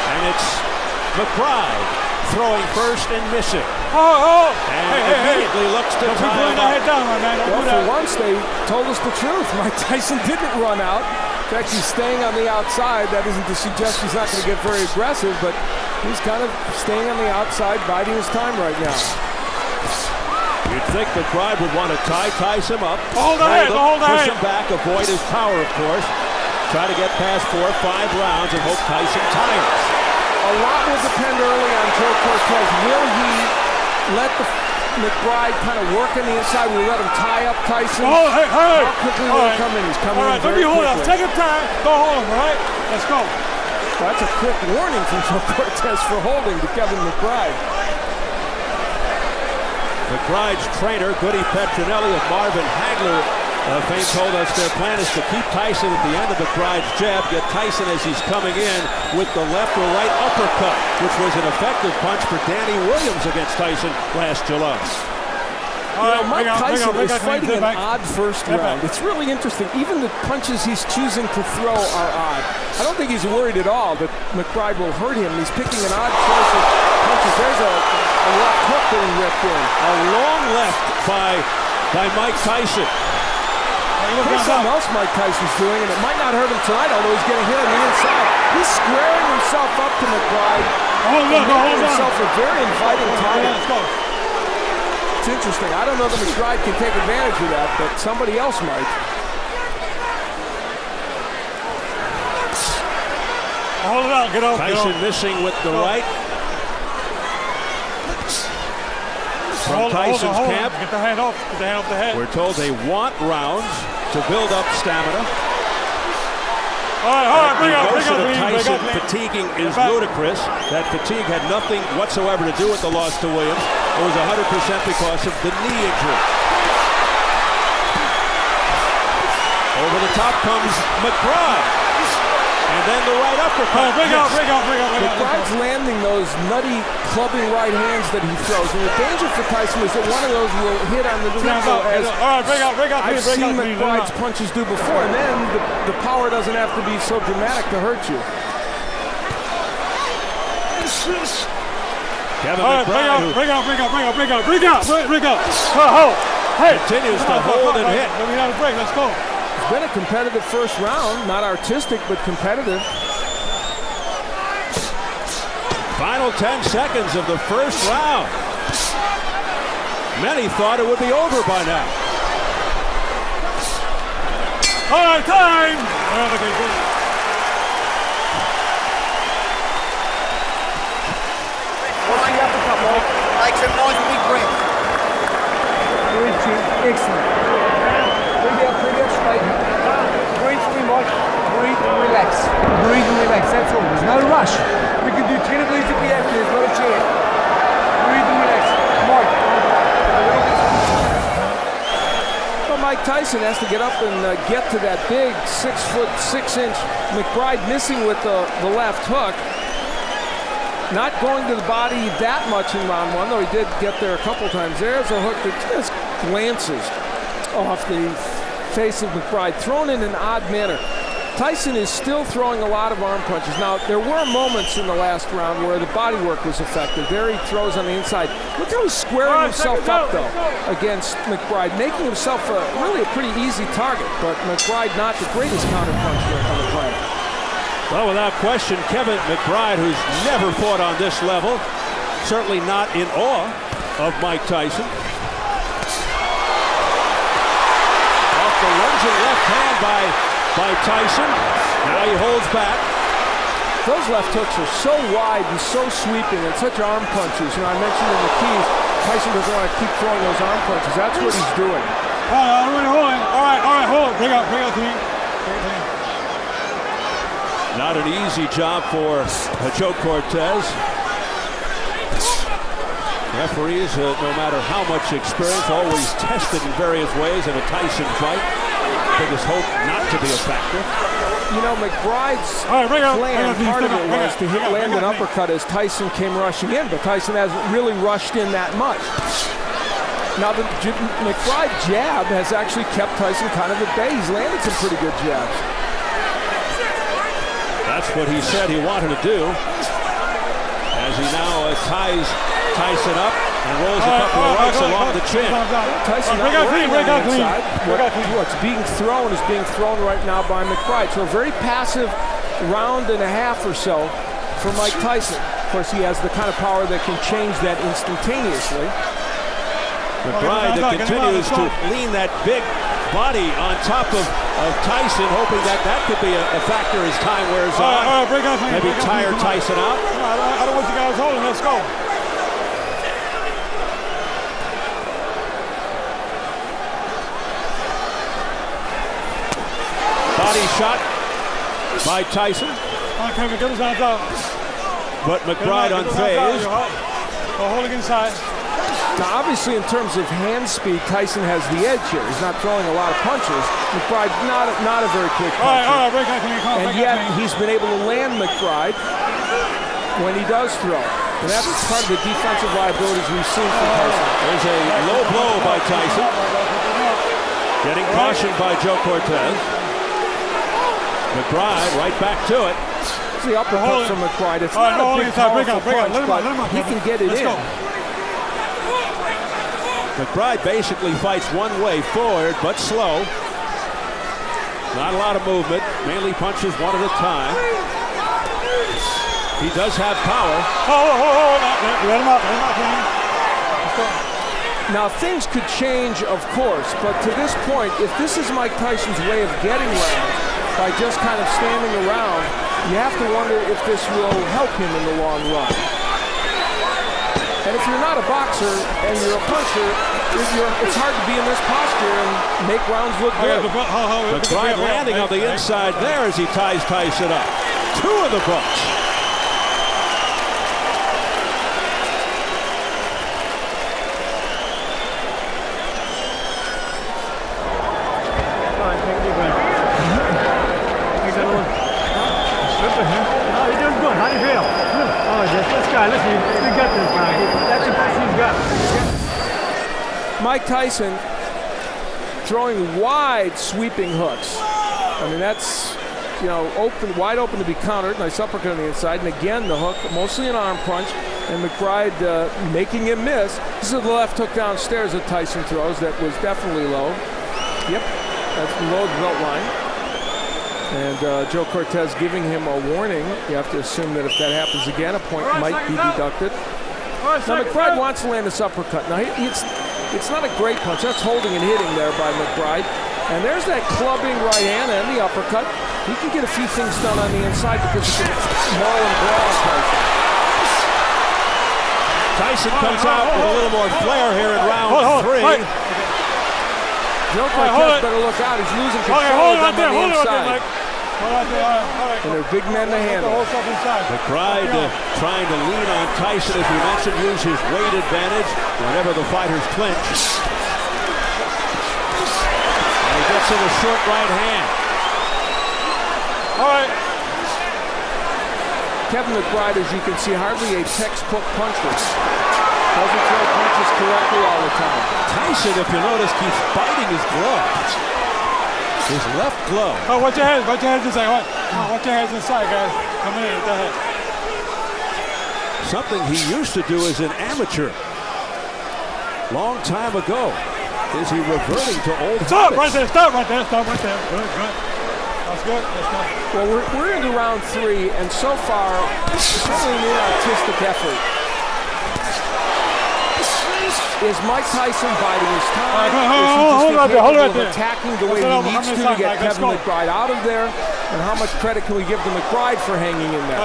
And it's McBride throwing first and missing. And immediately looks to tie him up. Well, for once, they told us the truth. Mike Tyson didn't run out. In fact, he's staying on the outside. That isn't to suggest he's not going to get very aggressive, but he's kind of staying on the outside, biding his time right now. You'd think McBride would want to tie Tyson up. Hold the head, hold the head. Push him back, avoid his power, of course. Try to get past 4 or 5 rounds and hope Tyson tires. A lot will depend early on Joe Cortez. Will he let the McBride kind of work on the inside? Will he let him tie up Tyson? Oh, hey. How quickly will he come in? He's coming in very quickly. Take your time. Go hold him, all right? Let's go. Well, that's a quick warning from Joe Cortez for holding to Kevin McBride. McBride's trainer, Goody Petronelli of Marvin Hagler fame told us their plan is to keep Tyson at the end of McBride's jab, get Tyson as he's coming in with the left or right uppercut, which was an effective punch for Danny Williams against Tyson last July. Mike Tyson is fighting an odd first round. It's really interesting. Even the punches he's choosing to throw are odd. I don't think he's worried at all that McBride will hurt him. He's picking an odd choice of punches. There's a left hook getting ripped in. A long left by Mike Tyson. Here's something else Mike Tyson's doing, and it might not hurt him tonight, although he's getting hit on the inside. He's squaring himself up to McBride. Making himself a very inviting target. It's interesting. I don't know that McBride can take advantage of that, but somebody else might. Hold it out, get out. Tyson missing with the right. From Tyson's camp. Get the hand off. Get the hand off the head. We're told they want rounds to build up stamina. All right, bring up, Tyson fatiguing is ludicrous. That fatigue had nothing whatsoever to do with the loss to Williams. It was 100% because of the knee injury. Over the top comes McBride. And then the right uppercut. Bring out. McBride's landing those nutty clubbing right hands that he throws. And the danger for Tyson is that one of those will hit on the temple, as I've seen McBride's punches do before. And then the power doesn't have to be so dramatic to hurt you. Kevin McBride. Bring out. Hey. Continues to hold and hit. We got a break. Let's go. It's been a competitive first round, not artistic, but competitive. Final 10 seconds of the first round. Many thought it would be over by now. All right, time. What's the uppercut, Mike? Like some nice big breath. Excellent. Breathe out straight. Breathe through, Mike. Breathe and relax. Breathe and relax, that's all. There's no rush. We can do 10 of these if we have to. There's not a chance. Breathe and relax. Mike. Well, Mike Tyson has to get up and get to that big 6'6" McBride, missing with the left hook. Not going to the body that much in round one, though he did get there a couple times. There's a hook that just glances off the face of McBride, thrown in an odd manner. Tyson is still throwing a lot of arm punches. Now, there were moments in the last round where the body work was effective. There he throws on the inside. Look how he's squaring himself up, though, against McBride, making himself really a pretty easy target, but McBride not the greatest counterpuncher on the planet. Well, without question, Kevin McBride, who's never fought on this level, certainly not in awe of Mike Tyson. Off the lunging left hand by Tyson. Now he holds back. Those left hooks are so wide and so sweeping and such arm punches. You know, I mentioned in the keys, Tyson doesn't want to keep throwing those arm punches. That's what he's doing. All right, hold it. Bring out to me. Not an easy job for Joe Cortez. Referees, no matter how much experience, always tested in various ways in a Tyson fight. Biggest hope not to be a factor. You know, McBride's plan, part of it was to land an uppercut as Tyson came rushing in, but Tyson hasn't really rushed in that much. Now, the McBride jab has actually kept Tyson kind of at bay. He's landed some pretty good jabs. That's what he said he wanted to do. As he now ties Tyson up and rolls a couple of rights along the chin. Tyson not working on the inside. What's being thrown is being thrown right now by McBride. So a very passive round and a half or so for Mike Tyson. Of course, he has the kind of power that can change that instantaneously. McBride that continues to lean that big body on top of Tyson, hoping that could be a factor as time wears on. Maybe tire Tyson out. I don't want you guys holding. Let's go. Body shot by Tyson. But McBride unfazed. Holding inside. Now, obviously, in terms of hand speed, Tyson has the edge here. He's not throwing a lot of punches. McBride, not a very quick puncher. And yet, he's been able to land McBride when he does throw. And that's part of the defensive liabilities we've seen from Tyson. There's a low blow by Tyson. Getting cautioned by Joe Cortez. McBride right back to it. It's the uppercut from McBride. It's not a big, powerful punch, but he can get it in. McBride basically fights one way forward, but slow. Not a lot of movement, mainly punches one at a time. He does have power. Let him up. Now, things could change, of course, but to this point, if this is Mike Tyson's way of getting rounds by just kind of standing around, you have to wonder if this will help him in the long run. And if you're not a boxer and you're a puncher, it's hard to be in this posture and make rounds look good. McBride landing on the inside there as he ties Tyson up. 2 in the books. Oh, you're doing good. How do you feel? Oh, this guy, listen, you got this guy. That's the best he's got. Mike Tyson throwing wide sweeping hooks. I mean, that's, you know, wide open to be countered. Nice uppercut on the inside. And again, the hook, mostly an arm punch. And McBride making him miss. This is the left hook downstairs that Tyson throws. That was definitely low. Yep, that's below the belt line. And Joe Cortez giving him a warning. You have to assume that if that happens again, a point might be deducted. Now, McBride wants to land this uppercut. Now, it's not a great punch. That's holding and hitting there by McBride. And there's that clubbing right hand and the uppercut. He can get a few things done on the inside because he can maul and brawl Tyson. Tyson comes out with a little more flair here in round 3. Joe Cortez better look out. He's losing control of them on the inside. And they're big men to handle. McBride trying to lean on Tyson, as we mentioned, use his weight advantage whenever the fighters clinch. And he gets in a short right hand. All right. Kevin McBride, as you can see, hardly a textbook puncher. Doesn't throw punches correctly all the time. Tyson, if you notice, keeps biting his glove. His left glove. Oh, watch your hands. Watch your hands inside. Watch your hands inside, guys. Come in. Go ahead. Something he used to do as an amateur. Long time ago. Is he reverting to old Stop habits? right there. Stop right there. Stop right there. Good, good. That's good. That's good. Well, we're into round 3, and so far, certainly an artistic effort. Is Mike Tyson biding his time? Hold right there. Attacking the way he needs to get Kevin McBride out of there? And how much credit can we give to McBride for hanging in there?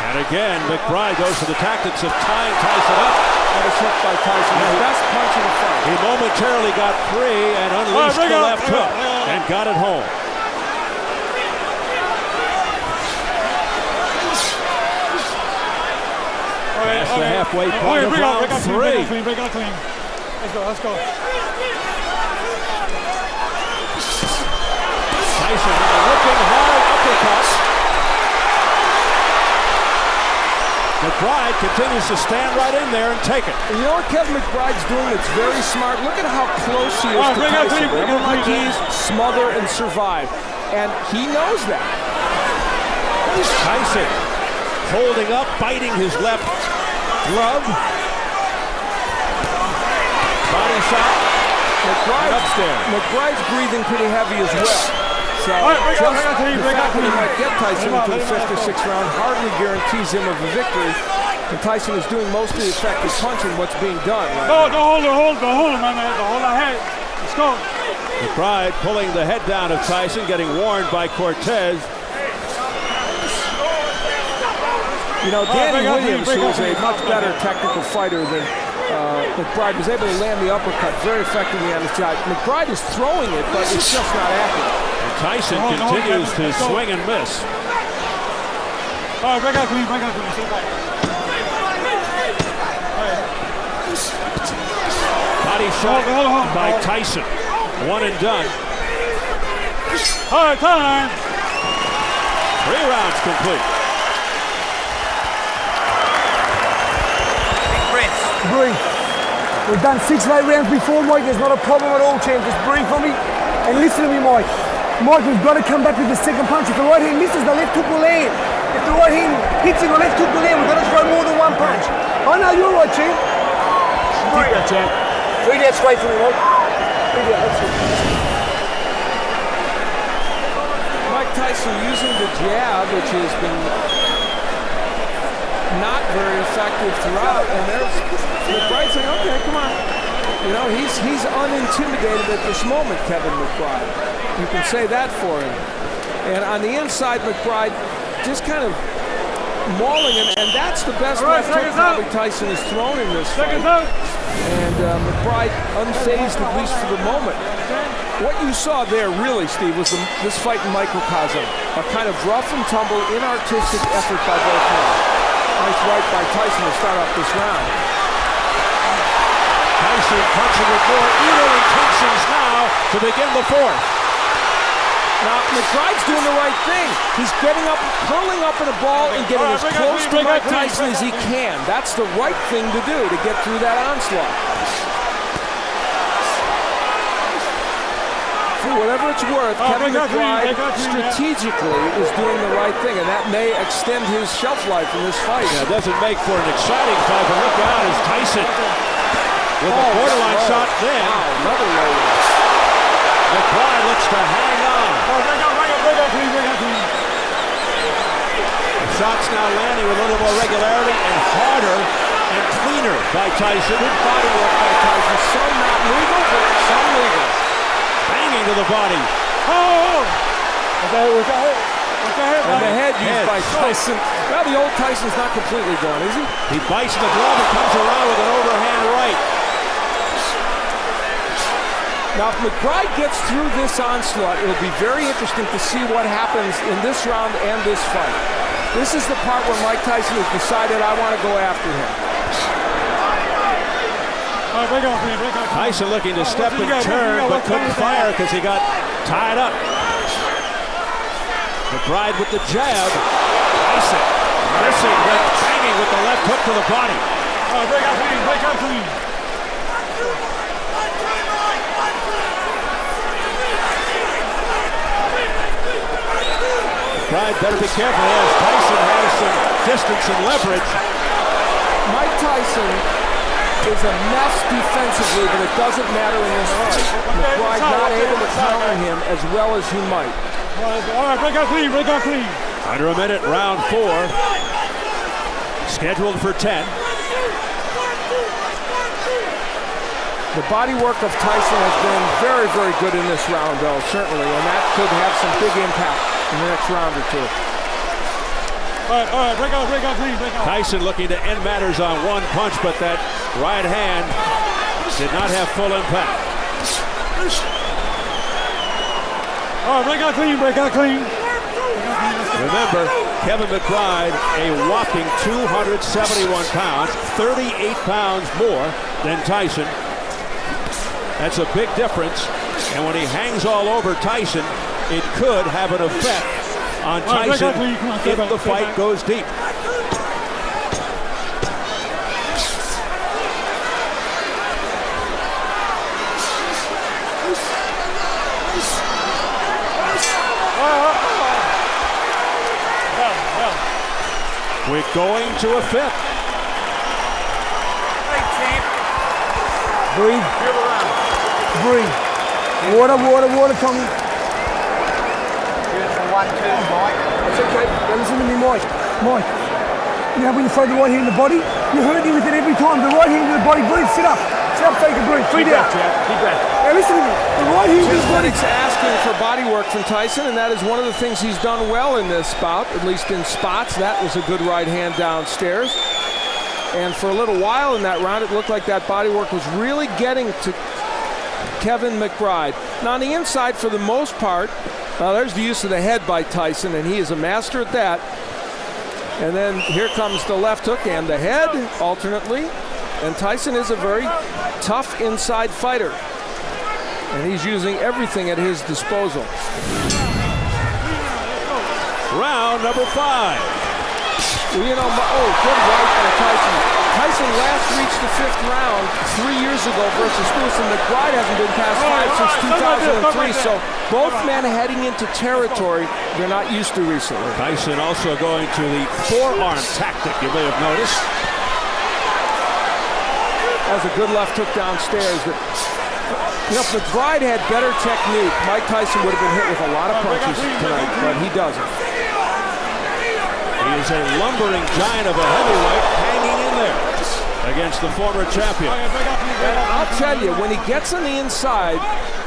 And again, McBride goes to the tactics of tying Tyson up. That is hooked by Tyson. His best punch in the fight. He momentarily got free and unleashed the left hook and got it home. the halfway point of round 3. Break out clean. Let's go. Tyson with a whipping hard uppercut. McBride continues to stand right in there and take it. And you know what Kevin McBride's doing that's very smart? Look at how close he is to Tyson. Remember, like he's smother and survive. And he knows that. Tyson holding up, biting his left glove. Body shot. McBride's breathing pretty heavy as well. So just the fact that he might get Tyson into the 5th or 6th round hardly guarantees him of a victory. And Tyson is doing most of the effective punching what's being done right now. Don't hold him, my man. Don't hold our head. Let's go. McBride pulling the head down of Tyson, getting warned by Cortez. You know, Danny Williams, who is a much better technical fighter than McBride, was able to land the uppercut very effectively on his side. McBride is throwing it, but it's just not accurate. And Tyson continues to swing and miss. All right, break out clean. Body shot by Tyson. One and done. All right, time. 3 rounds complete. Breathe. We've done 6 late rounds before, Mike. There's not a problem at all, champ. Just breathe for me and listen to me, Mike. Mike, we've got to come back with the second punch. If the right hand misses, the left hook will land. If the right hand hits it, the left hook will land. We've got to throw more than one punch. I know you're right, champ. Breathe that, champ. Breathe that straight for me, Mike. Breathe that, that's it. Mike Tyson using the jab, which has been not very effective throughout, and there's McBride saying, okay, come on. You know, he's unintimidated at this moment, Kevin McBride. You can say that for him. And on the inside, McBride just kind of mauling him, and that's the best left hook probably Tyson has thrown in this fight. And McBride unfazed, at least for the moment. What you saw there, really, Steve, was this fight in microcosm. A kind of rough and tumble, inartistic effort by both men. Nice right by Tyson to start off this round. Tyson punching with more evil intentions now to begin the 4th. Now, McBride's doing the right thing. He's getting up, curling up in a ball and getting as close to Mike Tyson as he can. That's the right thing to do to get through that onslaught. For whatever it's worth, Kevin McBride strategically is doing the right thing, and that may extend his shelf life in this fight. Yeah, it doesn't make for an exciting fight, but look out as Tyson with a borderline shot then. Wow, another low. McBride looks to hang on. The shots now landing with a little more regularity and harder and cleaner by Tyson. Good body work by Tyson. Some not legal, but some legal. Banging to the body. And the head used by Tyson. Well, the old Tyson's not completely gone, is he? He bites the glove and comes around with an overhand right. Now, if McBride gets through this onslaught, it'll be very interesting to see what happens in this round and this fight. This is the part where Mike Tyson has decided, I want to go after him. Tyson looking to step and turn, but couldn't fire because he got tied up. McBride with the jab. Tyson missing, but banging with the left hook to the body. Break out clean. McBride better be careful as Tyson has some distance and leverage. Mike Tyson is a mess defensively, but it doesn't matter in this fight. McBride not able to counter him as well as he might. All right, break out clean. Under a minute, round 4. Scheduled for 10. The body work of Tyson has been very, very good in this round, though, certainly, and that could have some big impact in the next round or two. All right, break out clean. Tyson looking to end matters on one punch, but that right hand did not have full impact. All right, break out clean. Remember, Kevin McBride, a whopping 271 pounds, 38 pounds more than Tyson. That's a big difference. And when he hangs all over Tyson, it could have an effect on Tyson if the fight goes deep. We're going to a fifth. Breathe. Breathe. Water, Tommy. Beautiful 1, 2, Mike. That's okay. Now listen to me, Mike. Mike, you know when you throw the right hand in the body? You hurt me with it every time. The right hand in the body. Breathe. Sit up. Sit up, take a breathe. Breathe out. Deep breath. Now listen to me. The right hand in the body. Athletics asking for body work from Tyson, and that is one of the things he's done well in this bout, at least in spots. That was a good right hand downstairs. And for a little while in that round, it looked like that body work was really getting to Kevin McBride. Now on the inside, for the most part, there's the use of the head by Tyson, and he is a master at that. And then here comes the left hook and the head alternately. And Tyson is a very tough inside fighter, and he's using everything at his disposal. Round number 5. Well, you know, good right by Tyson. Tyson last reached the 5th round 3 years ago versus Lewis, and McBride hasn't been past 5 since 2003, so both men heading into territory they're not used to recently. Tyson also going to the forearm tactic, you may have noticed. That was a good left hook downstairs. But, you know, if McBride had better technique, Mike Tyson would have been hit with a lot of punches tonight, but he doesn't. He is a lumbering giant of a heavyweight hanging in there against the former champion. And I'll tell you, when he gets on the inside,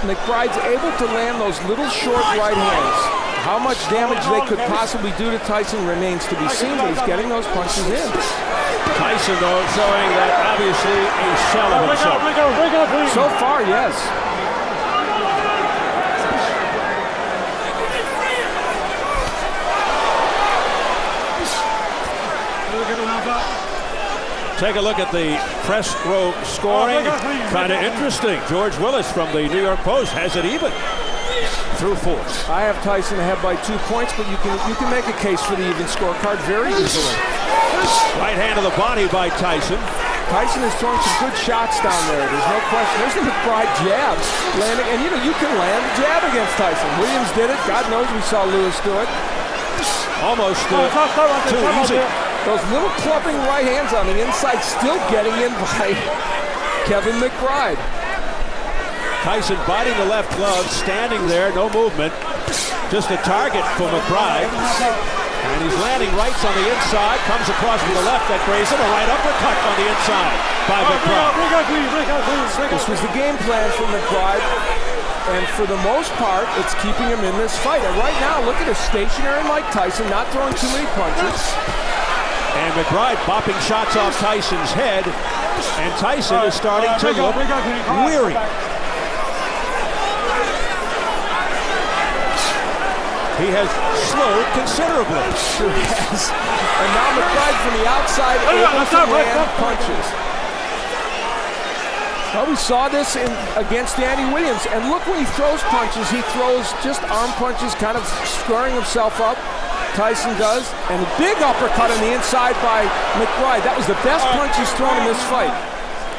McBride's able to land those little short right hands. How much damage they could possibly do to Tyson remains to be seen, but he's getting those punches in. Tyson, though, showing that obviously a shell of himself. So far, yes. Take a look at the press row scoring. Kind of interesting. George Willis from the New York Post has it even through 4. I have Tyson ahead by 2 points, but you can make a case for the even scorecard very easily. Right hand to the body by Tyson. Tyson is throwing some good shots down there. There's no question. There's the McBride jab landing, and you can land a jab against Tyson. Williams did it. God knows we saw Lewis do it. Almost too easy. Those little clubbing right hands on the inside still getting in by Kevin McBride. Tyson biting the left glove, standing there, no movement. Just a target for McBride. And he's landing rights on the inside, comes across to the left that grazes him, a right uppercut on the inside by McBride. This was the game plan for McBride, and for the most part, it's keeping him in this fight. And right now, look at a stationary Mike Tyson, not throwing too many punches. And McBride popping shots off Tyson's head, and Tyson is starting to look weary. He has slowed considerably. Sure has. And now McBride from the outside able to land punches. Well, we saw this against Danny Williams, and look when he throws punches, he throws just arm punches, kind of squaring himself up. Tyson does, and a big uppercut on the inside by McBride. That was the best punch he's thrown in this fight.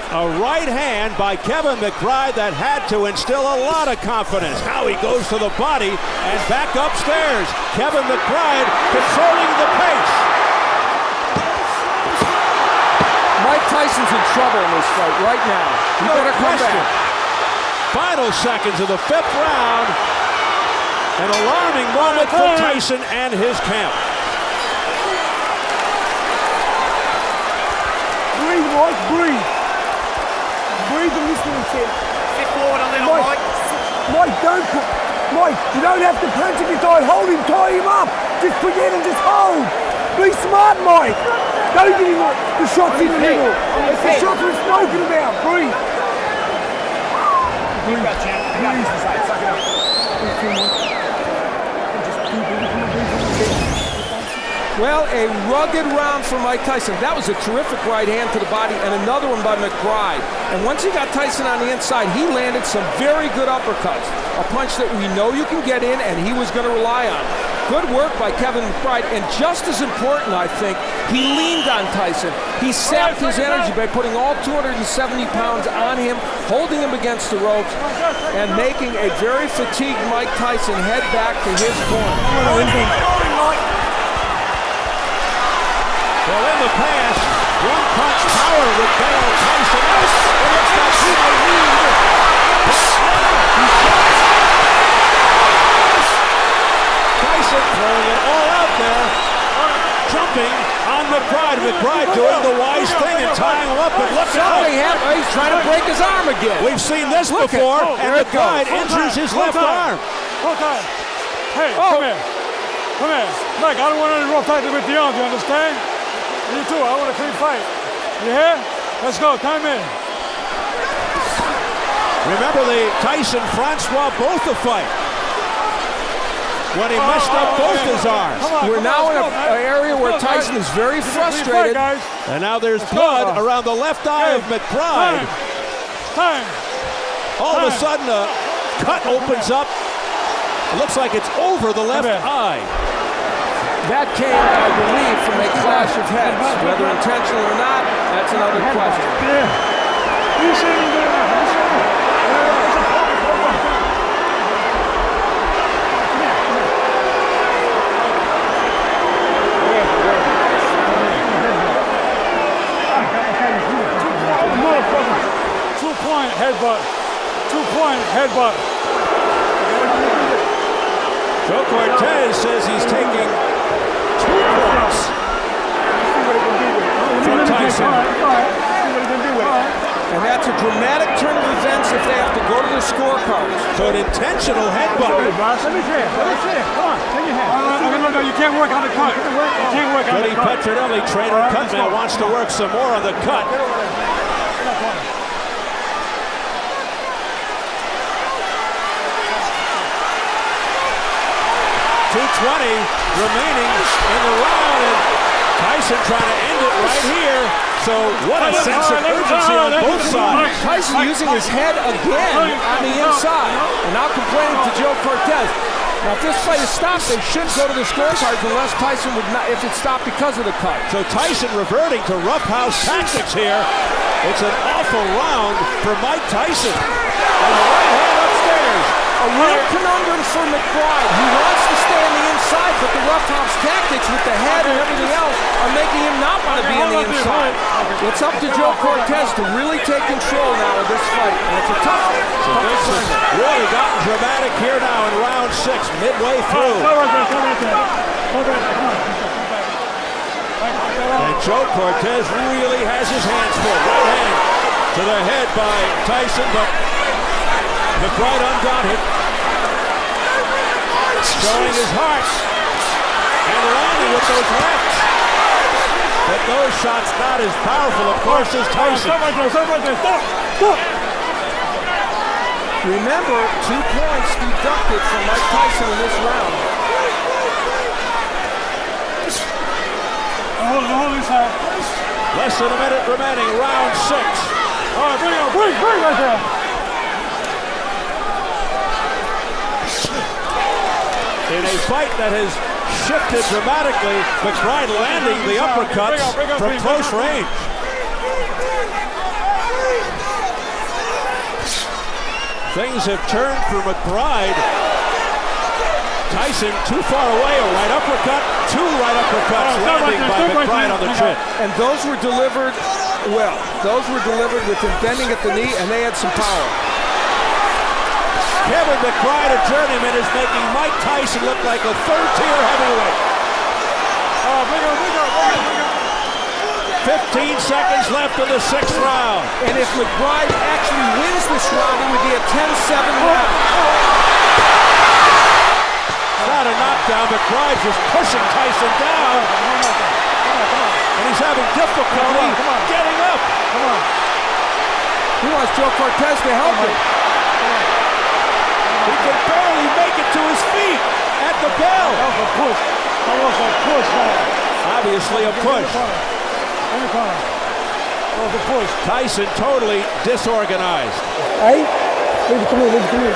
A right hand by Kevin McBride that had to instill a lot of confidence. Now he goes to the body and back upstairs. Kevin McBride controlling the pace. Mike Tyson's in trouble in this fight right now. He better come back. Final seconds of the 5th round. An alarming moment for Tyson and his camp. Breathe, Mike, breathe. Breathe and listen to him. Sit forward a little, Mike. Mike, Mike, you don't have to punch if you're tired. Hold him, tie him up. Just forget and just hold. Be smart, Mike. Don't give him the shots in the middle. It's the shots we're spoken about. Breathe. Breathe. Well, a rugged round for Mike Tyson. That was a terrific right hand to the body, and another one by McBride. And once he got Tyson on the inside, he landed some very good uppercuts. A punch that we know you can get in, and he was going to rely on. Good work by Kevin McBride, and just as important, I think, he leaned on Tyson. He sapped his energy by putting all 270 pounds on him, holding him against the ropes, and making a very fatigued Mike Tyson head back to his corner. Well, in the past, one-punch power would bail Tyson out. It looks like he may lead. Tyson throwing it all out there, jumping on McBride. McBride doing the wise thing and tying him up, and look out. He's trying to break his arm again. We've seen this before, and McBride injures his left arm. Hey, come here. Come here. Mike, I don't want any rough fighting with the arms, you understand? You too, I want a clean fight. You hear? Let's go, time in. Remember the Tyson-Francois both a fight when he messed up both his arms. We're now in an area where Tyson is very frustrated. And now there's blood around the left eye of McBride. All of a sudden, a cut opens up. It looks like it's over the left eye. That came, I believe, from a clash of heads. Whether intentional or not, that's another question. Two-point headbutt. Two-point headbutt. Joe Cortez says he's taking 2 points from Tyson. And that's a dramatic turn of events if they have to go to the scorecards. So an intentional headbutt. Let me see it. Come on, take your hand. No, you can't work on the cut. You can't work on the cut. Petronelli, trainer Cutman, wants to work some more on the cut. 2:20 remaining in the round, and Tyson trying to end it right here. So what a sense of urgency on both sides. Tyson using his head again on the inside, and now complaining to Joe Cortez. Now, if this fight is stopped, they should go to the scorecards unless Tyson would not, if it's stopped because of the cut. So Tyson reverting to roughhouse tactics here. It's an awful round for Mike Tyson. And the right hand upstairs. A real conundrum for McBride. He wants to stay on the inside, but the roughhouse tactics with the head and everything else are making him not want to be on the inside. It's up to Joe Cortez to really take control now of this fight, and it's a tough one. So this has really gotten dramatic here now in round 6, midway through. And Joe Cortez really has his hands full. Right hand to the head by Tyson, but McBride undaunted, showing his heart and landing with those lefts. But those shots not as powerful, of course, as Tyson. Remember, 2 points deducted from Mike Tyson in this round. Hold inside. Less than a minute remaining, round 6. All right, bring it on, bring right there. In a fight that has shifted dramatically, McBride landing the uppercuts from close range. Things have turned for McBride. Tyson too far away, a right uppercut, 2 right uppercuts landing by McBride on the chin. And those were delivered well. Those were delivered with him bending at the knee, and they had some power. Kevin McBride, a journeyman, is making Mike Tyson look like a third-tier heavyweight. 15 seconds left in the 6th round. And if McBride actually wins this round, it would be a 10-7 round. Not a knockdown. McBride just pushing Tyson down. And he's having difficulty getting up. He wants Joe Cortez to help him. He can barely make it to his feet at the bell. That was a push. obviously a push. In the corner. That was a push. Tyson totally disorganized. Hey, leave it to me, leave it to me.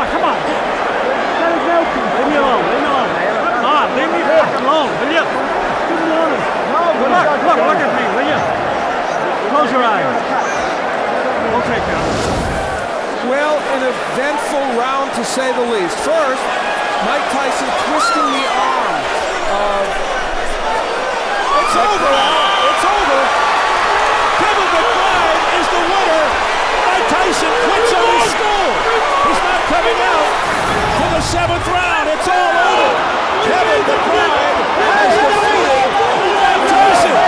Come on. Let us help you. Leave me alone. Come on, leave me alone, will you? Leave me alone. No, look at me, will you? Close your eyes. Okay, Cal. Well, an eventful round to say the least. First, Mike Tyson twisting the arm of... It's over. It's over. Kevin McBride is the winner. Mike Tyson quits on his stool. He's not coming out to the 7th round. It's all over. Kevin McBride has defeated Mike Tyson.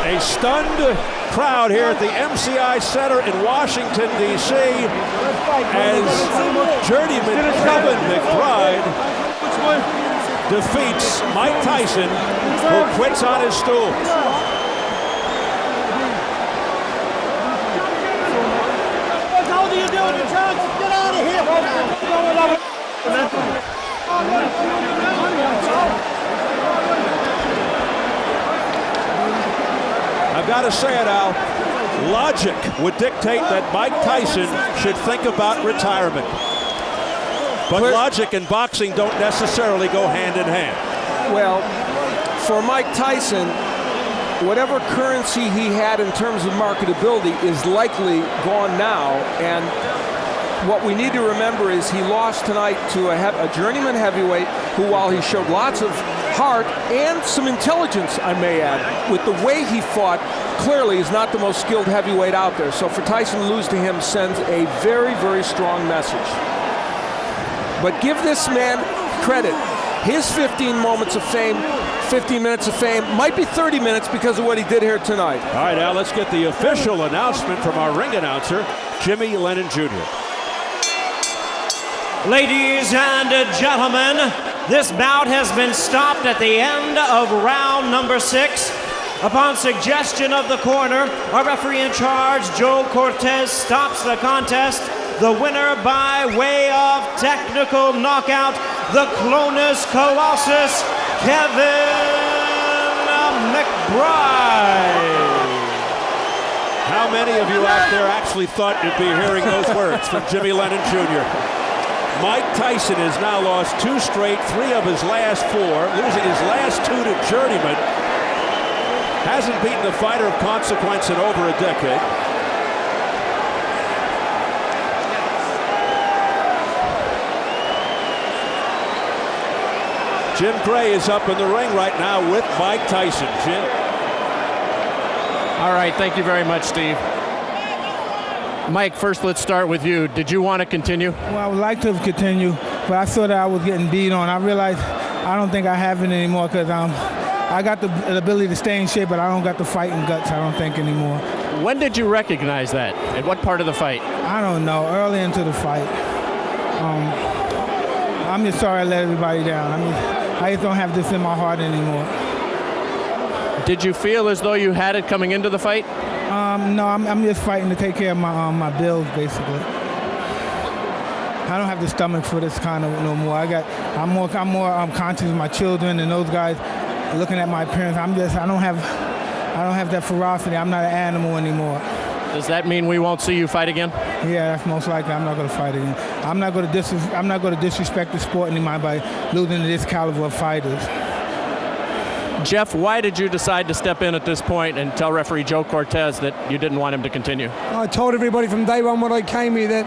A stunned crowd here at the MCI Center in Washington, D.C. as journeyman Kevin McBride defeats Mike Tyson, who quits on his stool. What the hell are you doing, John? Get out of here! I've got to say it, Al. Logic would dictate that Mike Tyson should think about retirement. But logic and boxing don't necessarily go hand in hand. Well, for Mike Tyson, whatever currency he had in terms of marketability is likely gone now. And what we need to remember is he lost tonight to a journeyman heavyweight who, while he showed lots of heart and some intelligence, I may add, with the way he fought, clearly is not the most skilled heavyweight out there. So for Tyson to lose to him sends a very, very strong message. But give this man credit. His 15 moments of fame, 15 minutes of fame, might be 30 minutes because of what he did here tonight. All right, now let's get the official announcement from our ring announcer, Jimmy Lennon Jr. Ladies and gentlemen, this bout has been stopped at the end of round number 6. Upon suggestion of the corner, our referee in charge, Joe Cortez, stops the contest. The winner by way of technical knockout, the Clones Colossus, Kevin McBride. How many of you out there actually thought you'd be hearing those words from Jimmy Lennon Jr.? Mike Tyson has now lost 2 straight, 3 of his last 4, losing his last 2 to journeyman. Hasn't beaten a fighter of consequence in over a decade. Jim Gray is up in the ring right now with Mike Tyson. Jim. All right, thank you very much, Steve. Mike, first let's start with you. Did you want to continue? Well, I would like to continue, but I saw that I was getting beat on. I realized I don't think I have it anymore because I got the ability to stay in shape, but I don't got the fighting guts, I don't think, anymore. When did you recognize that? At what part of the fight? I don't know, early into the fight. I'm just sorry I let everybody down. I just don't have this in my heart anymore. Did you feel as though you had it coming into the fight? No, I'm just fighting to take care of my bills, basically. I don't have the stomach for this kind of no more. I'm more conscious of my children and those guys looking at my appearance. I don't have that ferocity. I'm not an animal anymore. Does that mean we won't see you fight again? Yeah, that's most likely. I'm not going to fight again. I'm not going to disrespect the sport anymore by losing to this caliber of fighters. Jeff, why did you decide to step in at this point and tell referee Joe Cortez that you didn't want him to continue? I told everybody from day one when I came here that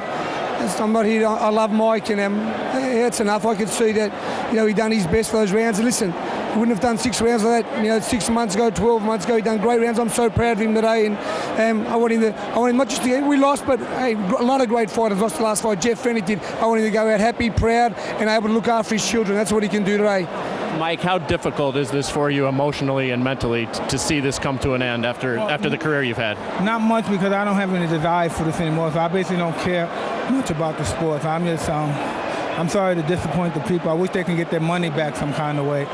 I'm not here. I love Mike, and it's enough. I could see that, he done his best for those rounds. And listen, We wouldn't have done 6 rounds like that, you know, 6 months ago, 12 months ago. He done great rounds. I'm so proud of him today, and I want him not just to get, we lost, but hey, a lot of great fighters lost the last fight. Jeff Fennick did. I want him to go out happy, proud, and able to look after his children. That's what he can do today. Mike, how difficult is this for you emotionally and mentally to see this come to an end after the career you've had? Not much, because I don't have any desire for this anymore, so I basically don't care much about the sport. I'm just, I'm sorry to disappoint the people. I wish they can get their money back some kind of way.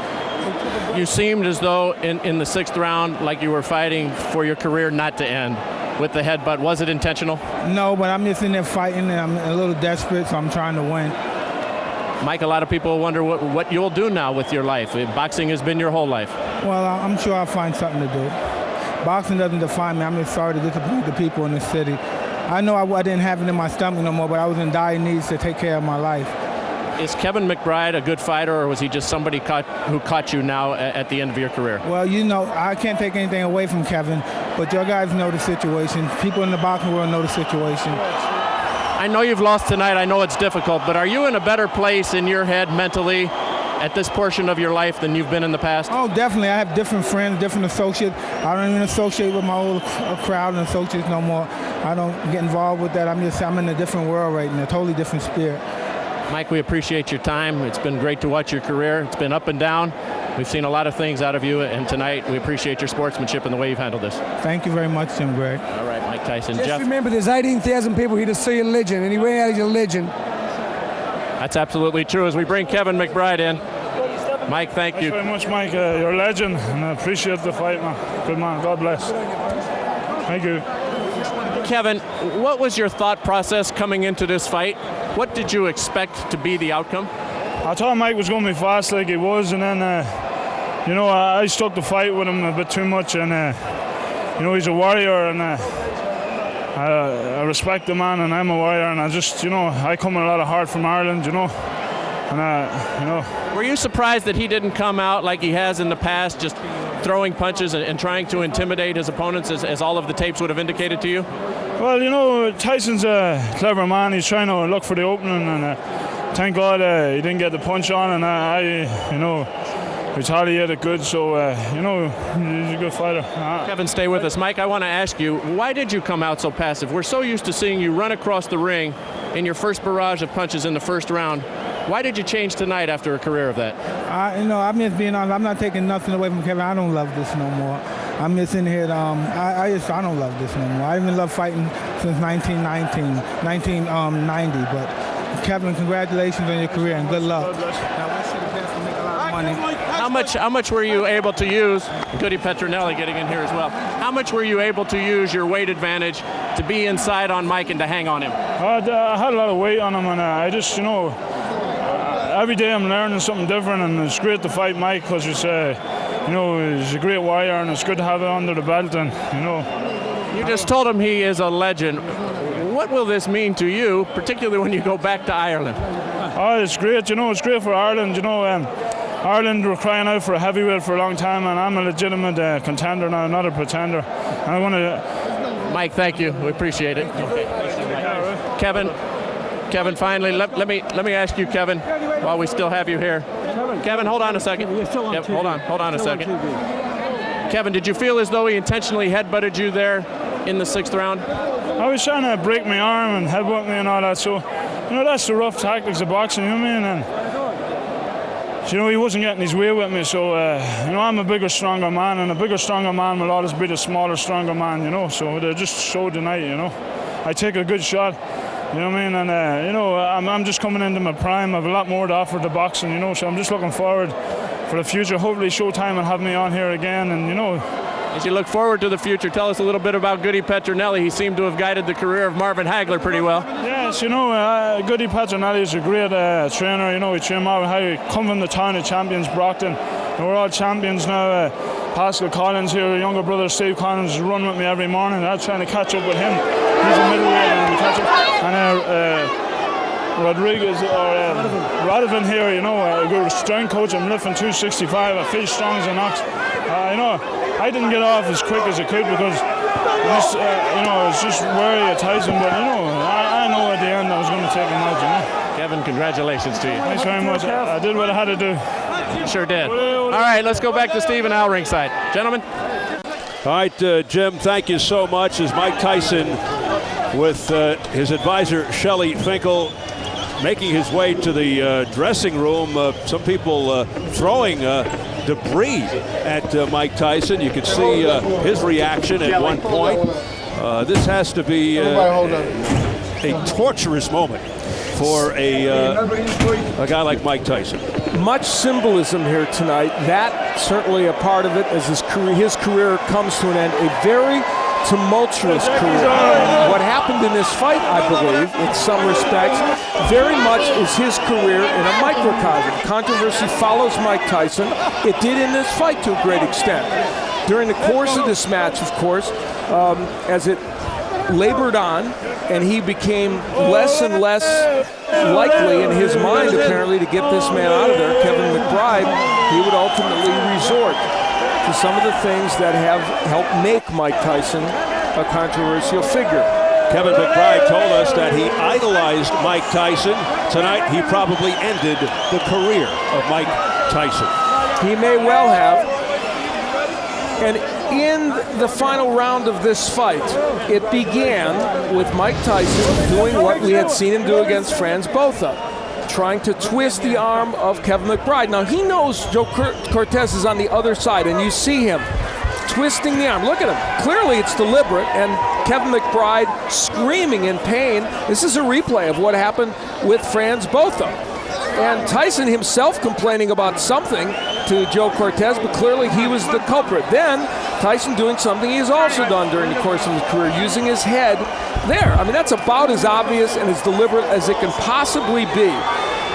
You seemed as though in the 6th round like you were fighting for your career not to end with the headbutt. Was it intentional? No, but I'm just in there fighting, and I'm a little desperate, so I'm trying to win. Mike, a lot of people wonder what you'll do now with your life. Boxing has been your whole life. Well, I'm sure I'll find something to do. Boxing doesn't define me. I'm just sorry to disappoint the people in the city. I know I didn't have it in my stomach no more, but I was in dire needs to take care of my life. Is Kevin McBride a good fighter, or was he just somebody who caught you now at the end of your career? Well, you know, I can't take anything away from Kevin, but your guys know the situation. People in the boxing world know the situation. I know you've lost tonight. I know it's difficult, but are you in a better place in your head mentally at this portion of your life than you've been in the past? Oh, definitely. I have different friends, different associates. I don't even associate with my old crowd and associates no more. I don't get involved with that. I'm in a different world right now, a totally different spirit. Mike, we appreciate your time. It's been great to watch your career. It's been up and down. We've seen a lot of things out of you, and tonight we appreciate your sportsmanship and the way you've handled this. Thank you very much, Jim Gray. All right, Mike Tyson. Just Jeff, remember, there's 18,000 people here to see a legend, and he went out as a legend. That's absolutely true. As we bring Kevin McBride in, Mike, thank you. Thanks very much, Mike. You're a legend, and I appreciate the fight, man. Good man. God bless. Thank you. Kevin, what was your thought process coming into this fight? What did you expect to be the outcome? I thought Mike was going to be fast like he was, and then, you know, I stuck the fight with him a bit too much, and, you know, he's a warrior, and I respect the man, and I'm a warrior, and I just, you know, I come with a lot of heart from Ireland, you know, and, you know. Were you surprised that he didn't come out like he has in the past, just throwing punches and trying to intimidate his opponents, as all of the tapes would have indicated to you? Well, you know, Tyson's a clever man. He's trying to look for the opening, and thank God he didn't get the punch on, and I you know, retaliated good, so, you know, he's a good fighter. Kevin, stay with us. Mike, I want to ask you, why did you come out so passive? We're so used to seeing you run across the ring in your first barrage of punches in the first round. Why did you change tonight after a career of that? You know, I'm just being honest. I'm not taking nothing away from Kevin. I don't love this no more. I'm just in here. I don't love this no more. I even love fighting since 1990. But Kevin, congratulations on your career and good luck. Now, I wish you the best and make a lot of money. How much were you able to use? Goody Petronelli getting in here as well. How much were you able to use your weight advantage to be inside on Mike and to hang on him? I had a lot of weight on him, and I just, you know, every day I'm learning something different, and it's great to fight Mike because he's, you know, he's a great warrior, and it's good to have it under the belt, and, you know. You just told him he is a legend. What will this mean to you, particularly when you go back to Ireland? Oh, it's great. You know, it's great for Ireland. You know, Ireland were crying out for a heavyweight for a long time, and I'm a legitimate contender now, not a pretender. And I want to. Mike, thank you. We appreciate it. Okay. Kevin, finally, let me ask you, Kevin, while we still have you here. Kevin, hold on a second. Yep, hold on a second. Kevin, did you feel as though he intentionally headbutted you there in the 6th round? I was trying to break my arm and headbutt me and all that, so, you know, that's the rough tactics of boxing, you know what I mean? And, you know, he wasn't getting his way with me, so, you know, I'm a bigger, stronger man, and a bigger, stronger man will always be the smaller, stronger man, you know, so they just showed tonight, you know. I take a good shot, you know what I mean, and, you know, I'm just coming into my prime. I have a lot more to offer to boxing, you know, so I'm just looking forward for the future. Hopefully Showtime will have me on here again, and, you know. As you look forward to the future, tell us a little bit about Goody Petronelli. He seemed to have guided the career of Marvin Hagler pretty well. Yes, you know, Goody Petronelli is a great trainer. You know, he trained Marvin Hagler. He come from the town of champions, Brockton. And we're all champions now. Pascal Collins here, younger brother Steve Collins, is running with me every morning. I'm trying to catch up with him. He's a middleweight and catch up. And Rodriguez or Radovan here, you know, a good strength coach. I'm lifting 265. I feel strong as an ox. You know, I didn't get off as quick as I could because, you know, it's just wary of Tyson. But, you know, I know at the end I was going to take him out, you know. Kevin, congratulations to you. Thanks very much. I did what I had to do. Sure did. All right, let's go back to Stephen Al ringside. Gentlemen. All right, Jim, thank you so much. As Mike Tyson with his advisor, Shelley Finkel, making his way to the dressing room. Some people throwing debris at Mike Tyson. You could see his reaction at one point. This has to be a torturous moment for a guy like Mike Tyson. Much symbolism here tonight. That certainly a part of it as his career comes to an end. A very tumultuous career. What happened in this fight, I believe, in some respects, very much is his career in a microcosm. Controversy follows Mike Tyson. It did in this fight to a great extent. During the course of this match, of course, as it labored on and he became less and less likely in his mind, apparently, to get this man out of there, Kevin McBride, he would ultimately resort to some of the things that have helped make Mike Tyson a controversial figure. Kevin McBride told us that he idolized Mike Tyson. Tonight, he probably ended the career of Mike Tyson. He may well have. And in the final round of this fight, it began with Mike Tyson doing what we had seen him do against Franz Botha, trying to twist the arm of Kevin McBride. Now, he knows Joe Cortez is on the other side, and you see him twisting the arm. Look at him. Clearly, it's deliberate, and Kevin McBride screaming in pain. This is a replay of what happened with Franz Botha. And Tyson himself complaining about something to Joe Cortez, but clearly he was the culprit. Then Tyson doing something he's also done during the course of his career, using his head there. I mean, that's about as obvious and as deliberate as it can possibly be.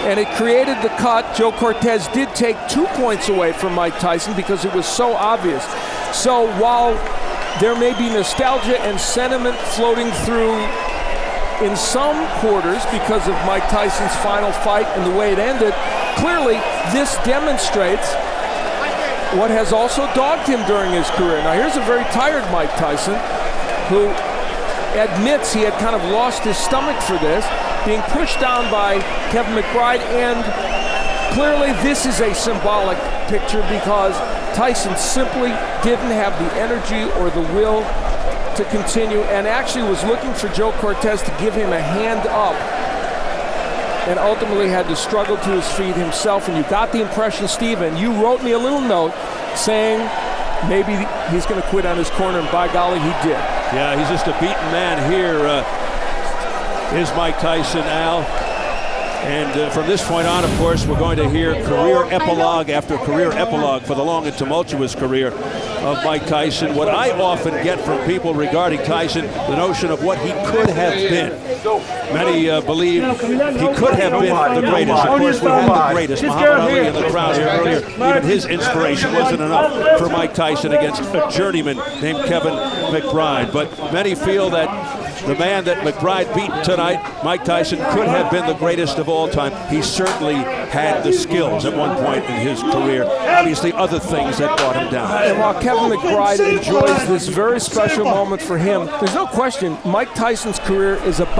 And it created the cut. Joe Cortez did take 2 points away from Mike Tyson because it was so obvious. So while there may be nostalgia and sentiment floating through in some quarters because of Mike Tyson's final fight and the way it ended, clearly this demonstrates what has also dogged him during his career. Now here's a very tired Mike Tyson who admits he had kind of lost his stomach for this, being pushed down by Kevin McBride, and clearly this is a symbolic picture because Tyson simply didn't have the energy or the will to continue, and actually was looking for Joe Cortez to give him a hand up, and ultimately had to struggle to his feet himself. And you got the impression, Steven, you wrote me a little note saying maybe he's going to quit on his corner, and by golly, he did. Yeah, he's just a beaten man here. Is Mike Tyson, Al. And from this point on, of course, we're going to hear career epilogue after career epilogue for the long and tumultuous career of Mike Tyson. What I often get from people regarding Tyson, the notion of what he could have been. Many believe he could have been the greatest. Of course, we had the greatest, Muhammad Ali, in the crowd here earlier. Even his inspiration wasn't enough for Mike Tyson against a journeyman named Kevin McBride. But many feel that the man that McBride beat tonight, Mike Tyson, could have been the greatest of all time. He certainly had the skills at one point in his career. Obviously, other things that brought him down. And while Kevin McBride enjoys this very special moment for him, there's no question Mike Tyson's career is about